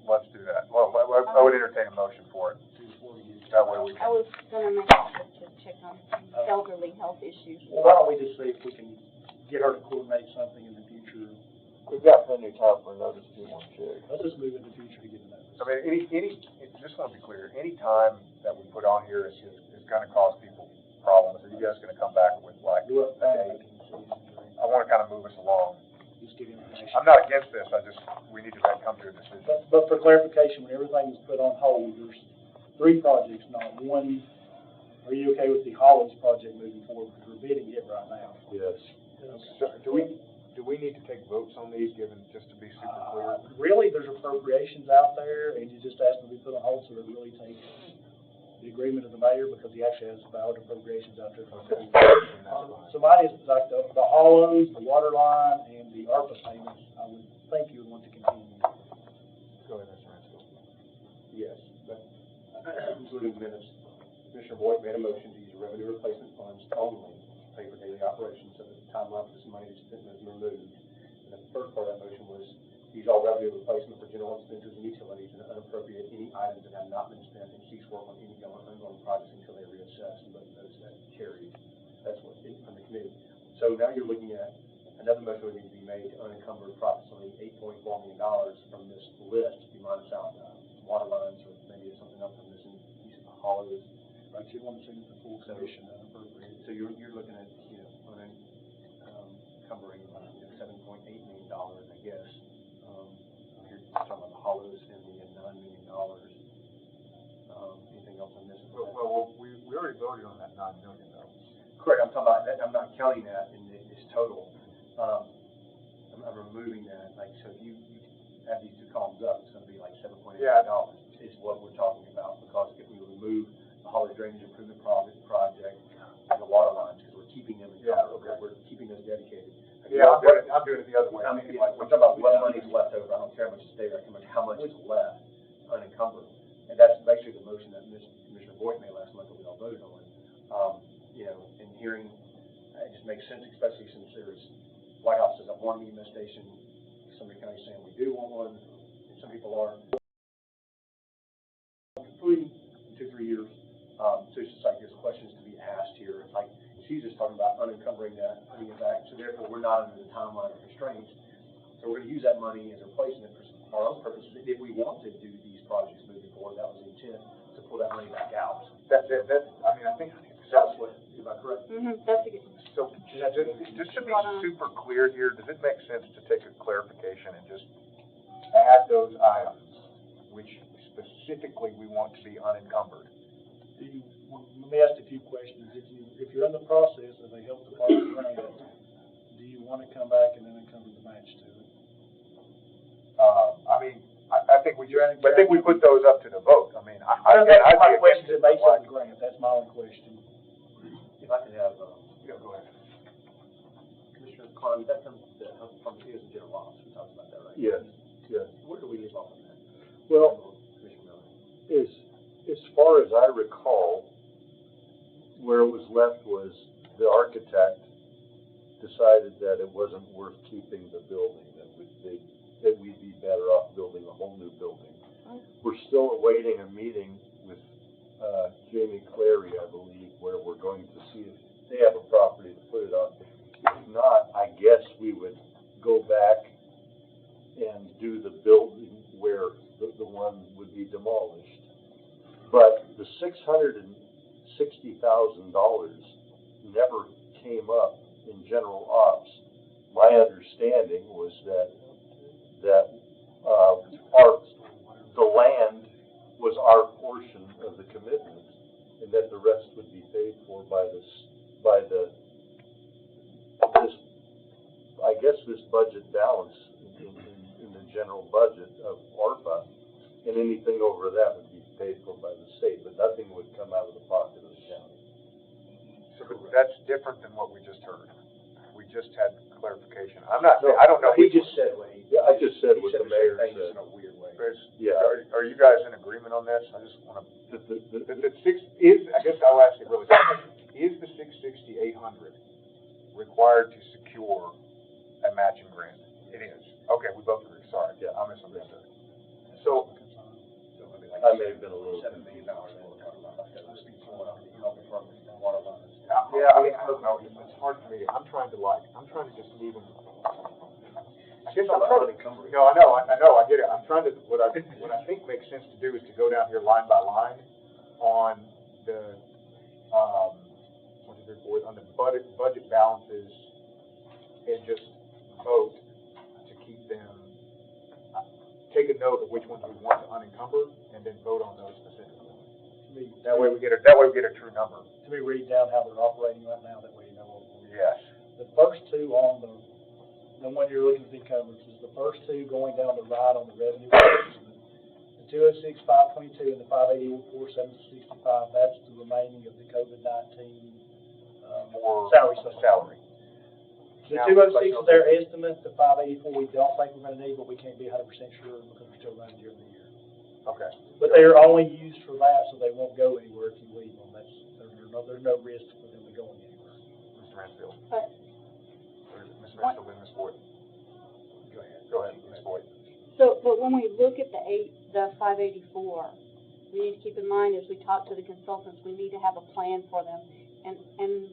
4. Let's do that. Well, I would entertain a motion for it. 2 to 4 to get. That way we I can. was gonna make sure to check on elderly health issues. Well, why don't we just see if we can get her to coordinate something in the future? We've got plenty of time for a notice if you want to check. Let's just move in the future to get a notice. I mean, just want to be clear, any time that we put on here is gonna cause people problems. Are you guys gonna come back with like Do a it date? I wanna kind of move us along. Just give information. I'm not against this, we need to come to a decision. But for clarification, when everything is put on hold, there's 3 projects, not one. Are you okay with the Hollins project moving forward? Because we're bidding it right now. Yes. So, do we need to take votes on these, just to be super clear? Really, there's appropriations out there, and you just ask them to be put on hold, so it really takes the agreement of the mayor, because he actually has valid appropriations out there. So mine is like the hollows, the water line, and the ARPA payments, I would think you would want to continue. Go ahead, Mr. Mansfield. Yes, but including minutes, Commissioner Boyd made a motion to use revenue replacement funds only to pay for daily operations, so that the timeline for this money is removed. And the first part of that motion was use all revenue replacement for general expenditures and utilities and unappropriate any items that have not been spent and cease work on any ongoing projects until they reassess, and those that carried. That's what, from the committee. So now you're looking at another motion would need to be made to unencumber approximately $8.4 million from this list, if you minus out water lines, or maybe it's something else I'm missing, hollows. Right, you want to see the full commission unappropriated. So you're looking at, unencumbering $7.8 million, I guess. You're talking about the hollows and the $9 million. Anything else I'm missing? Well, we already voted on that $9 million though. Correct, I'm talking about that, I'm not counting that in this total. I'm removing that, like, so if you add these two columns up, it's gonna be like $7.8 million is what we're talking about, because if we remove the hollow drainage improvement project and the water lines, because we're keeping them in we're keeping those dedicated. Yeah, I'm doing it the other way. I'm talking about what money's left over, I don't care how much is there, how much is left unencumbered. And that's basically the motion that Commissioner Boyd made last month that we all voted on. And hearing, it just makes sense, especially since there's White House says, I want an EMS station. Sumner County saying we do want one, and some people are. 2-3 years. So it's just like there's questions to be asked here. Like she's just talking about unencumbering that, putting it back. So therefore, we're not under the timeline or constraints. So we're going to use that money as a replacement for our own purposes. If we want to do these projects moving forward, that was the intent to pull that money back out. That's it. I think that's what. Am I correct? That's a good. So, just to be super clear here, does it make sense to take a clarification and just add those items, which specifically we want to be unencumbered? Let me ask a few questions. If you're in the process of a health department grant, do you want to come back and then encumber the match to it? I think we put those up to the vote. My question is based on the grant. That's my only question. If I can have, go ahead. Commissioner Klein, that comes to the health department is a general office. We talked about that, right? Yes. Where do we leave off on that? Well, as far as I recall, where it was left was the architect decided that it wasn't worth keeping the building, that we'd be better off building a whole new building. We're still awaiting a meeting with Jamie Clary, I believe, where we're going to see if they have a property to put it on. If not, I guess we would go back and do the building where the one would be demolished. But the $660,000 never came up in general ops. My understanding was that the land was our portion of the commitment, and that the rest would be paid for by this budget balance in the general budget of ARPA, and anything over that would be paid for by the state, but nothing would come out of the pocket of the county. So that's different than what we just heard. We just had clarification. I don't know. He just said what he. Yeah, I just said what the mayor said. In a weird way. Yeah. Are you guys in agreement on this? I just want to. I guess I'll ask you really quick. Is the 660,800 required to secure a matching grant? It is. Okay, we both agree. Sorry. Yeah, I misunderstood. So I may have been a little $7 million that we're talking about. Health department, water lines. yeah, I don't know. It's hard for me. I'm trying to just leave them. I guess I'm trying to. No, I know, I get it. I'm trying to. What I think makes sense to do is to go down here line by line on the on the budget balances and just vote to keep them. Take a note of which ones we want to unencumber and then vote on those specifically. That way we get a true number. To me, read down how they're operating right now. That way you know what we're doing. Yes. The first two on the one you're looking at the encumbrances, the first two going down the right on the revenue. The 206,522 and the 581,465. That's the remaining of the COVID-19 salary. The 206 is their estimate. The 584 we don't think we're going to need, but we can't be 100% sure because we're still running during the year. Okay. But they are only used for that, so they won't go anywhere if you leave them. There's no risk for them to going anywhere. Mr. Mansfield. But Mr. Mansfield and Ms. Boyd. Go ahead, Ms. Boyd. So, but when we look at the 584, we need to keep in mind as we talk to the consultants, we need to have a plan for them. And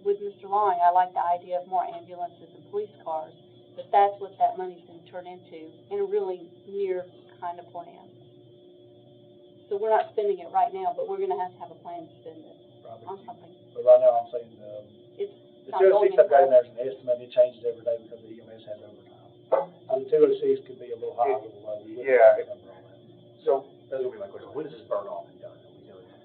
with Mr. Long, I like the idea of more ambulances and police cars, but that's what that money's gonna turn into in a really near kind of plan. So we're not spending it right now, but we're gonna have a plan to spend it on something. But right now, I'm saying, It's the not two oh going six I've got in anywhere. there is an estimate, it changes every day because the EMS has overtime. So the 206 could be a little high, a little low. We wouldn't Yeah. have a number on that. So, that's gonna be my question, when does this burn off and done? Are we doing that?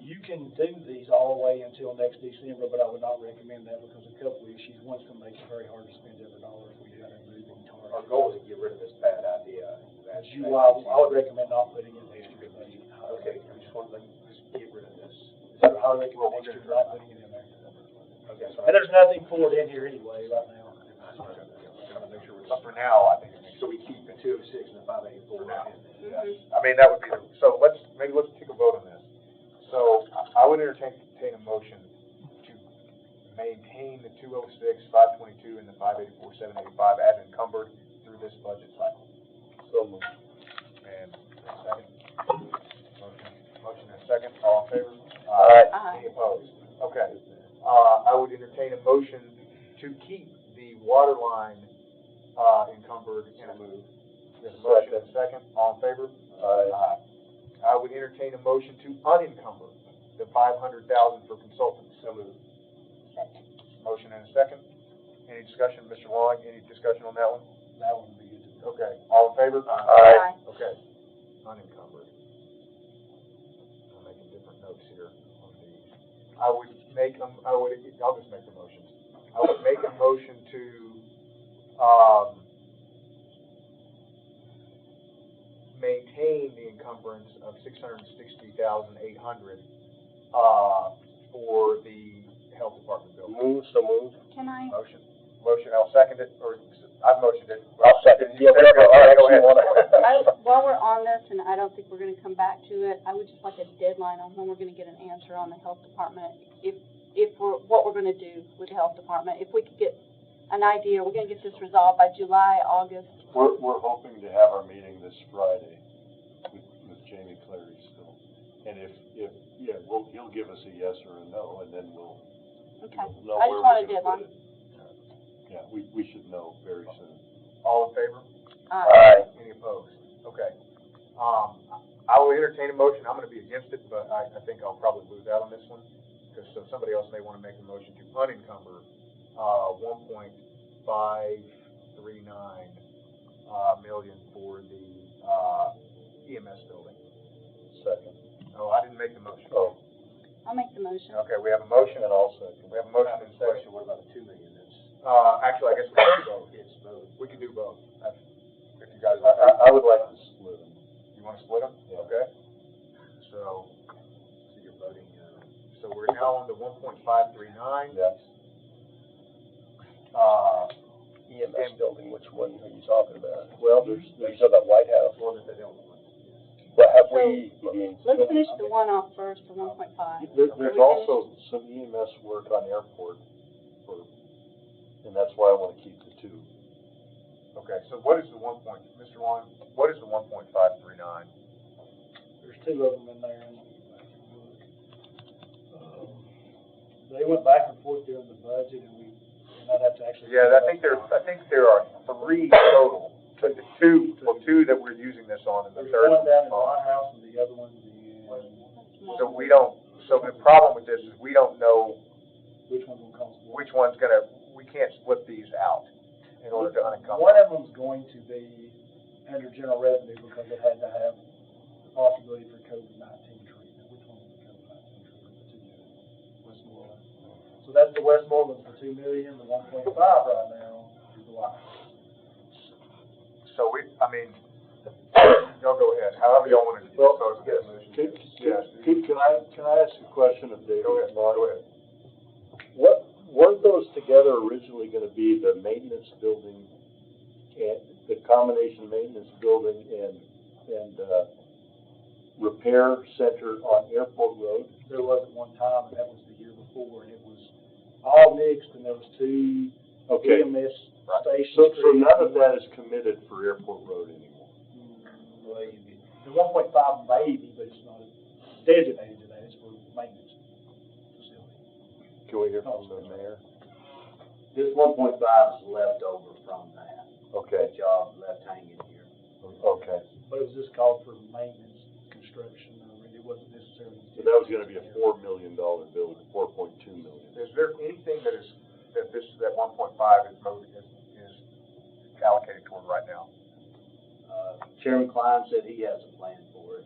You can do these all the way until next December, but I would not recommend that because a couple of issues. One's gonna make it very hard to spend every dollar if we got a moving target. Our goal is to get rid of this bad idea. I would recommend not putting it next year's budget. Okay, I just want to, just get rid of this. So I would recommend next year not putting it in there. Okay, so. And there's nothing for it in here anyway right now. Make sure But for now, I think it makes. so we keep the 206 and the 584 now. in. Mhm. I mean, that would be, so let's take a vote on this. So I would entertain a motion to maintain the 206, 522, and the 584, 785 as encumbered through this budget cycle. So moved. And a second. Motion and a second, all in favor? Aye. Any opposed? Okay. I would entertain a motion to keep the water line, encumbered and moved. There's a motion and a second, all in favor? Aye. I would entertain a motion to unencumber the 500,000 for consultants. So moved. Second. Motion and a second. Any discussion, Mr. Long, any discussion on that one? That one would be good. Okay, all in favor? Aye. Okay, unencumbered. I'm making different notes here on these. I'll just make the motions. I would make a motion to, maintain the encumbrance of $660,800, for the health department building. So moved. Can I, Motion, I'll second it, or I've motioned it. I'll second. Yeah, whatever. All right, go ahead. while we're on this, and I don't think we're gonna come back to it, I would just like a deadline on when we're gonna get an answer on the health department. What we're gonna do with the health department, if we could get an idea, we're gonna get this resolved by July, August. We're hoping to have our meeting this Friday with Jamie Clary still. And if, he'll give us a yes or a no, and then we'll Okay. know I where just want a we're gonna deadline. put it. Yeah, we should know very soon. All in favor? Aye. Any opposed? Okay. I will entertain a motion. I'm gonna be against it, but I think I'll probably lose out on this one, because somebody else may wanna make a motion to unencumber, 1.539, million for the, EMS building. Second. Oh, I didn't make the motion. Oh, I'll make the motion. Okay, we have a motion. and I'll second. We have a motion and a second. Question, what about the 2 million that's? Actually, I guess we can do both. It's both. We can do both. If you guys, I would like to split them. you wanna split them? Yeah. Okay. So you're voting, so we're now on the 1.539. Yes. EMS building, which one are you talking about? Well, there's You said that White House? one that they don't want. Well, have So, we, I mean, Let's finish the one off first, the 1.5. There's also some EMS work on airport, and that's why I want to keep the 2. Okay, so what is the Mr. Long, what is the 1.539? There's 2 of them in there, and they went back and forth during the budget, and I'd have to actually. Yeah, I think there are 3 total. The two that we're using this on, and the There's third one down in the one. White House, and the other one's in, So the problem with this is we don't know which one will cost more. which one's we can't split these out in order to unencumber. One of them's going to be under general revenue because it had to have the possibility for COVID-19 treatment. Which one was the COVID-19 treatment? Westmoreland. So that's the Westmoreland for 2 million, the 1.5 right now is the White House. So y'all go ahead, however y'all want to dispose of this. Can I ask a question of David? Go ahead. Weren't those together originally going to be the maintenance building, and the combination maintenance building and repair center on Airport Road? There was at one time, and that was the year before, and it was all mixed, and there was 2 Okay. EMS stations. So none of that is committed for Airport Road anymore? The 1.5 maybe, but it's not, designated to that, it's for maintenance facility. Can we hear from the mayor? This 1.5 is left over from that. Okay, That job left hanging here. okay. But it was just called for maintenance, construction, it wasn't necessarily. So that was gonna be a $4 million bill, 4.2 million. Is there anything that that 1.5 is allocated toward right now? Chairman Klein said he has a plan for it.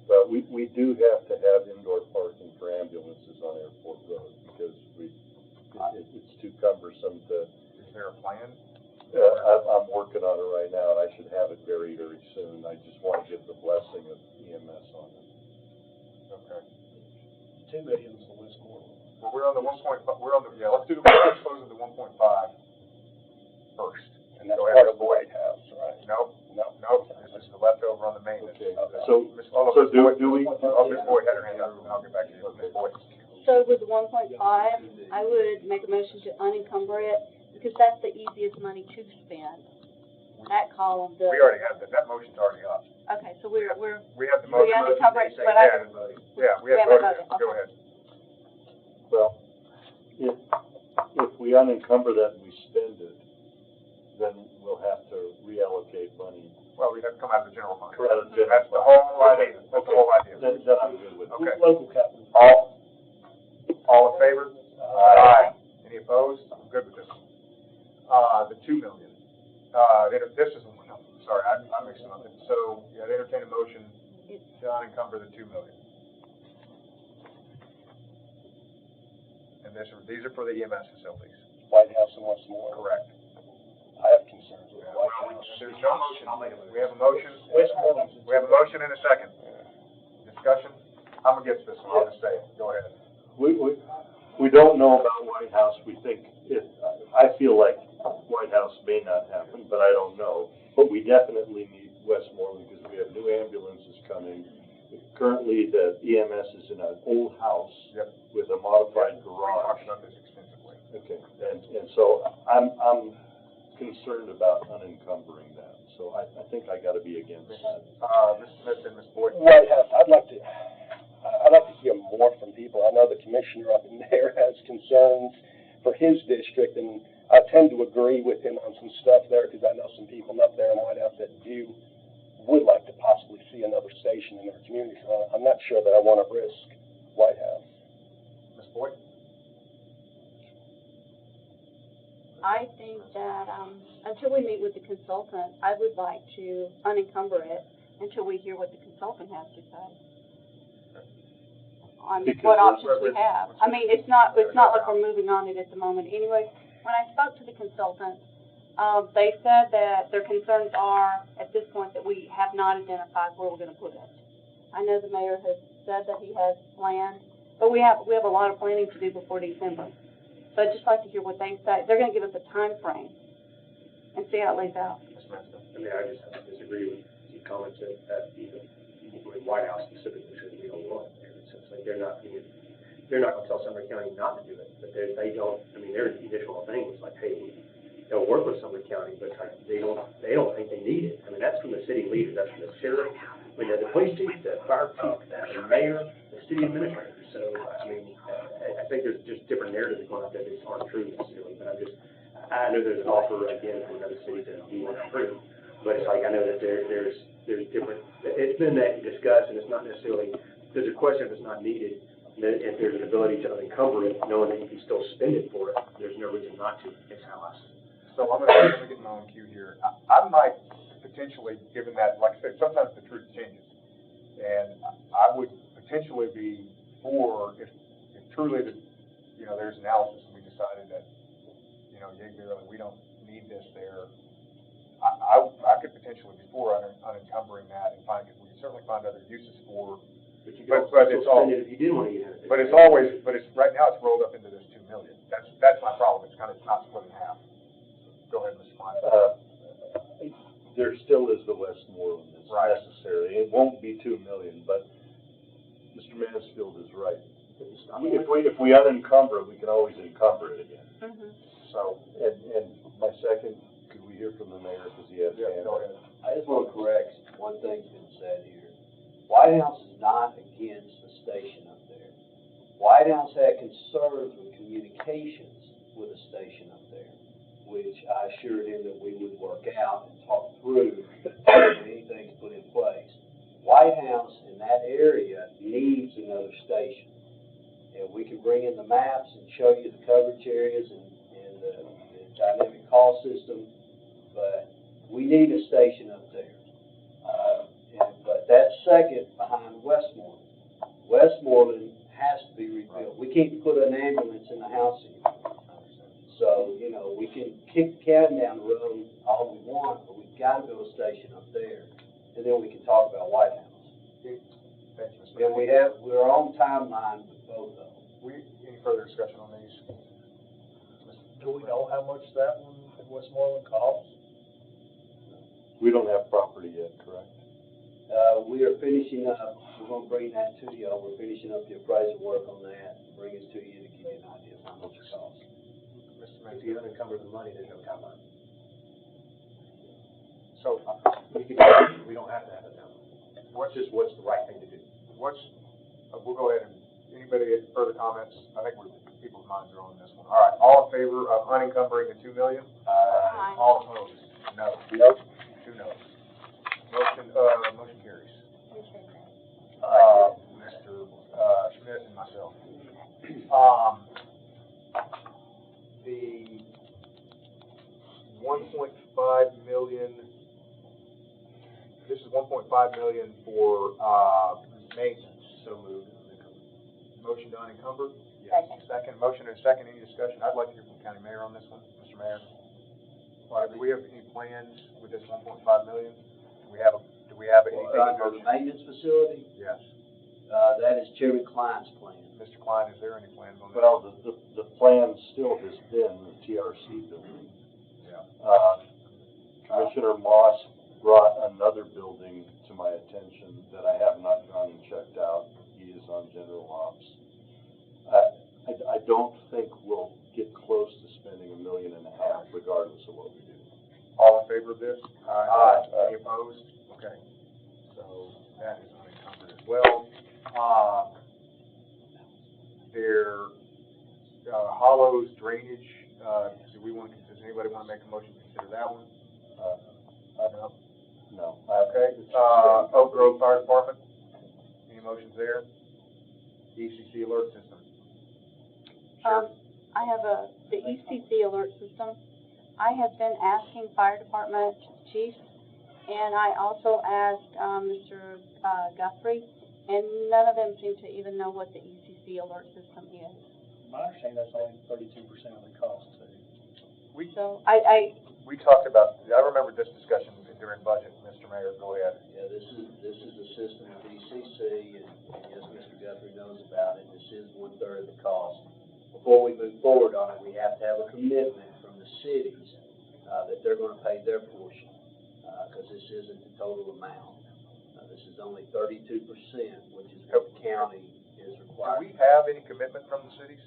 But we do have to have indoor parking for ambulances on Airport Road, because it's too cumbersome to. Is there a plan? I'm working on it right now, and I should have it very, very soon. I just want to get the blessing of EMS on it. Okay. 2 million is the Westmoreland. Well, we're on the 1.5, let's let's close with the 1.5 first. And that's Go ahead, part of Mr. the Boyd. White House, right? No, No. this is the leftover on the maintenance. Okay, So Ms. do we? Ms. Boyd had her hand up, and I'll get back to you. Ms. Boyd. So with 1.5, I would make a motion to unencumber it, because that's the easiest money to spend. That column, We already have that motion's already up. okay, so we're, We have the we motion. unencumber it, but We have haven't voted, voted, go okay. ahead. Well, if we unencumber that and we spend it, then we'll have to reallocate money. Well, we'd have to come out of the general fund. Out of the general That's the fund. whole idea, that's the whole idea. Then I'm good with it. Okay. Local capital. All in favor? Aye. Any opposed? I'm good with this. The 2 million, this is, sorry, I'm mixing up. So, yeah, entertain a motion to unencumber the 2 million. And these are for the EMS facilities. White House and Westmoreland. Correct. I have concerns with the Well, White House. there's no motion. We have a motion. Westmoreland. We have a motion and a second. Discussion? I'm against this one, I'll just say it. Go ahead. We don't know about White House. We think I feel like White House may not happen, but I don't know. But we definitely need Westmoreland because we have new ambulances coming. Currently, the EMS is in an old house with a modified We garage. talked about this extensively. Okay, and so I'm concerned about unencumbering that. So I think I gotta be against that. Ms. Smith and Ms. Boyd. White House, I'd like to hear more from people. I know the commissioner up in there has concerns for his district, and I tend to agree with him on some stuff there, because I know some people up there in White House that would like to possibly see another station in their community. So I'm not sure that I want to risk White House. Ms. Boyd? I think that, until we meet with the consultant, I would like to unencumber it until we hear what the consultant has to say on Because what options we have. I mean, it's not like we're moving on it at the moment. Anyway, when I spoke to the consultant, they said that their concerns are, at this point, that we have not identified where we're gonna put it. I know the mayor has said that he has planned, but we have a lot of planning to do before December. So I'd just like to hear what they say. They're gonna give us a time frame and see how it lays out. I mean, I just have to disagree with your comments that even White House specifically says we don't want it. It's just like they're not gonna tell Sumner County not to do it, but they don't, I mean, their initial thing was like, hey, they'll work with Sumner County, but like, they don't think they need it. I mean, that's from the city leader, that's from the sheriff, I mean, the police chief, the fire chief, the mayor, the city administrator. So, I mean, I think there's just different narratives going out there that aren't true necessarily, but I know there's an offer again from another city that we want to approve, but it's like, I know that there's different, it's been that discussed, and it's not necessarily, there's a question if it's not needed, and then if there's an ability to unencumber it, knowing that you can still spend it for it, there's no reason not to, is how I see it. So I'm gonna get my own cue here. I might potentially, given that, like I said, sometimes the truth changes. And I would potentially be for, if truly there's analysis and we decided that, we don't need this there, I could potentially be for unencumbering that and we can certainly find other uses for. But you But can it's also all, spend it if you didn't want to use it. but right now it's rolled up into this 2 million. That's my problem. It's not split in half. Go ahead, Mr. Klein. There still is the Westmoreland that's necessary. It won't be 2 million, but Mr. Mansfield is right. If we unencumber it, we can always encumber it again. Mm-hmm. So, and my second, could we hear from the mayor, because he has hand? Go ahead. I just want to correct one thing's been said here. White House is not against the station up there. White House had concerns with communications with a station up there, which I assured him that we would work out and talk through when anything's put in place. White House in that area needs another station. And we can bring in the maps and show you the coverage areas and the dynamic call system, but we need a station up there. But that's second behind Westmoreland. Westmoreland has to be rebuilt. We can't put an ambulance in the house anymore. So, you know, we can kick the can down the road all we want, but we've got to build a station up there. And then we can talk about White House. And we're on timeline with both of them. Any further discussion on these? Do we know how much that one in Westmoreland costs? We don't have property yet, correct? We are finishing up, we're gonna bring that to you, we're finishing up the appraisal work on that, bring it to you to give you an idea of how much it costs. Mr. Mayor, if you unencumber the money, there's no timeline. So, We don't have to have it now. What's the right thing to do? we'll go ahead and, anybody have further comments? I think people's minds are on this one. All right, all in favor of unencumbering the $2 million? Aye. All opposed? No. Nope. 2 noes. Motion carries. Mr. Schmidt and myself. The 1.5 million, this is 1.5 million for, maintenance. So moved. Motion to unencumber? Yes. Second, motion and second, any discussion? I'd like to hear from the county mayor on this one, Mr. Mayor. Do we have any plans with this 1.5 million? Do we have anything? For the maintenance facility, Yes. that is Chairman Klein's plan. Mr. Klein, is there any plans on that? Well, the plan still has been the TRC building. Yeah. Commissioner Moss brought another building to my attention that I have not gone and checked out. He is on general ops. I don't think we'll get close to spending $1.5 million regardless of what we do. All in favor of this? Aye. Any opposed? Okay. So that is unencumbered as well. Hollows drainage, does anybody want to make a motion to consider that one? No. No. Okay. Oak Grove Fire Department, any motions there? ECC alert system. I have the ECC alert system. I have been asking fire department chiefs, and I also asked, Mr. Guthrie, and none of them seem to even know what the ECC alert system is. My understanding, that's only 32% of the cost, too. We talked about, I remember this discussion during budget, Mr. Mayor, go ahead. Yeah, this is a system of ECC, and yes, Mr. Guthrie knows about it. This is 1/3 of the cost. Before we move forward on it, we have to have a commitment from the cities that they're going to pay their portion, because this isn't the total amount. This is only 32%, which is what the county is Do required. we have any commitment from the cities?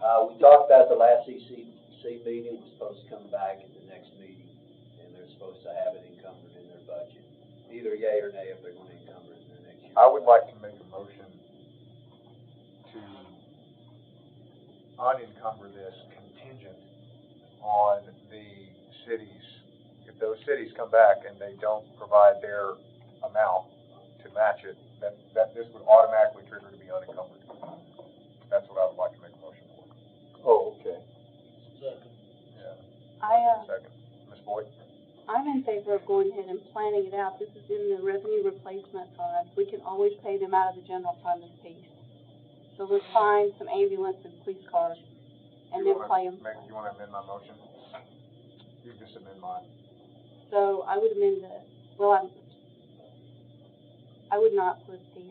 We talked about the last ECC meeting, was supposed to come back at the next meeting, and they're supposed to have it encumbered in their budget. Either yay or nay if they're going to encumber it in their next year. I would like to make a motion to unencumber this contingent on the cities. If those cities come back and they don't provide their amount to match it, that this would automatically trigger to be unencumbered. That's what I would like to make a motion for. Oh, okay. Yeah. Second. Ms. Boyd? I'm in favor of going ahead and planning it out. This is in the revenue replacement fund. We can always pay them out of the general fund this piece. So let's find some ambulance and police cars, and then play them. You want to amend my motion? You just amend mine. So I would amend I would not put the,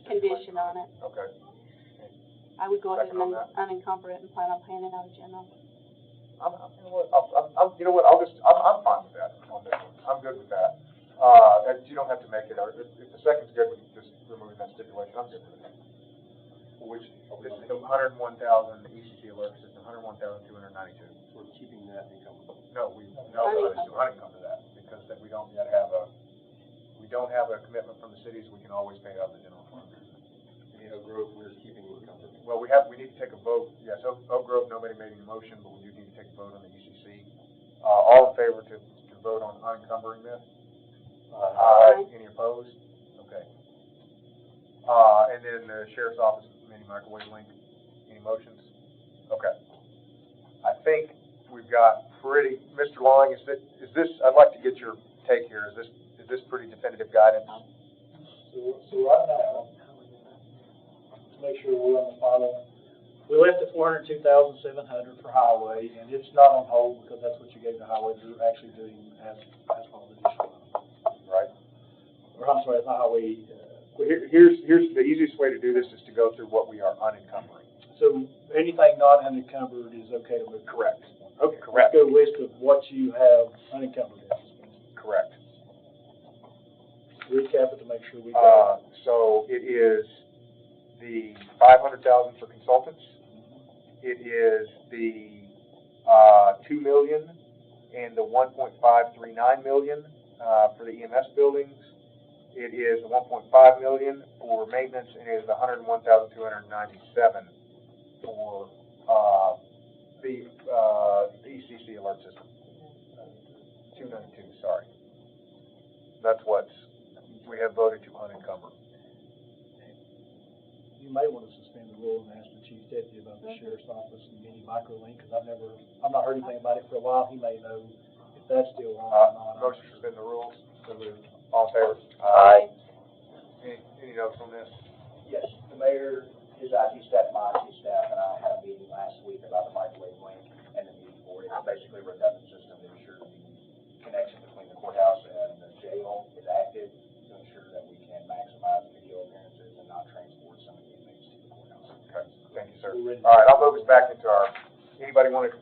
condition on it. Okay. I would go ahead Second on and that. unencumber it and plan on paying it out of general. I'm fine with that on this one. I'm good with that. You don't have to make it, if the second's good with just removing that stipulation, I'm good with it. Which, this is the 101,000, the ECC alert system, 101,292. We're keeping that encumbered. No, unencumber that, because we don't have a commitment from the cities, we can always pay it out of the general fund. in Oak Grove, we're keeping it covered. Well, we need to take a vote. Yes, Oak Grove, nobody made any motion, but we do need to take a vote on the UCC. All in favor to vote on unencumbering this? Any opposed? Okay. And then the sheriff's office, mini microwave link, any motions? Okay. I think we've got Mr. Long, is this, I'd like to get your take here, is this pretty definitive guidance? So right now, to make sure we're on the final, we left at $402,700 for highway, and it's not on hold because that's what you gave the highway. They're actually doing asphalt additional. Right. Or I'm sorry, it's not highway. Well, here's the easiest way to do this is to go through what we are unencumbering. So anything not unencumbered is okay to move. Correct. Okay, Correct. let's go list of what you have unencumbered at this point. Correct. Recap it to make sure we got So it is the $500,000 for consultants. It is the $2 million and the $1.539 million for the EMS buildings. It is the $1.5 million for maintenance, and it is the $101,297 for the ECC alert system. 292. Sorry. That's what we have voted to unencumber. You may want to suspend the rule and ask the chief deputy about the sheriff's office and mini microlink, because I've not heard anything about it for a while. He may know if that's still on or not. Motion to suspend the rules. All in favor? Aye. Any notes on this? Yes, the mayor, his IT staff, my IT staff, and I had a meeting last week about the microwave link and the need for it. It's basically a redundant system to ensure the connection between the courthouse and the jail is active to ensure that we can maximize video appearances and not transport some of the inmates to the courthouse. Okay, thank you, sir. All right, I'll move us back into our, anybody want to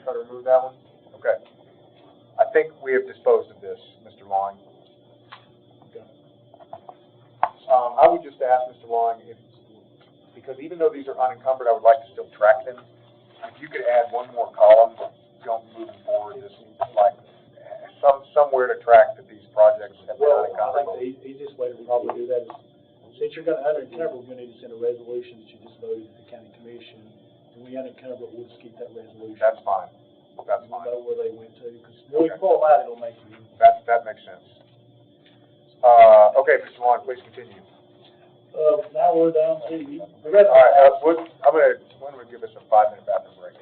try to remove that one? Okay. I think we have disposed of this, Mr. Long. I would just ask Mr. Long, because even though these are unencumbered, I would like to still track them. If you could add one more column, don't moving forward, just like somewhere to track that these projects have been unencumbered. I think the easiest way to probably do that is, since you're going to unencumber, we're going to need to send a resolution that you just voted at the county commission. When we unencumber, we'll just keep that resolution. That's fine. That's fine. We'll know where they went to, because when we pull them out, it'll make you. That makes sense. Okay, Mr. Long, please continue. Now we're down to the All right, why don't we give us a 5-minute bathroom break?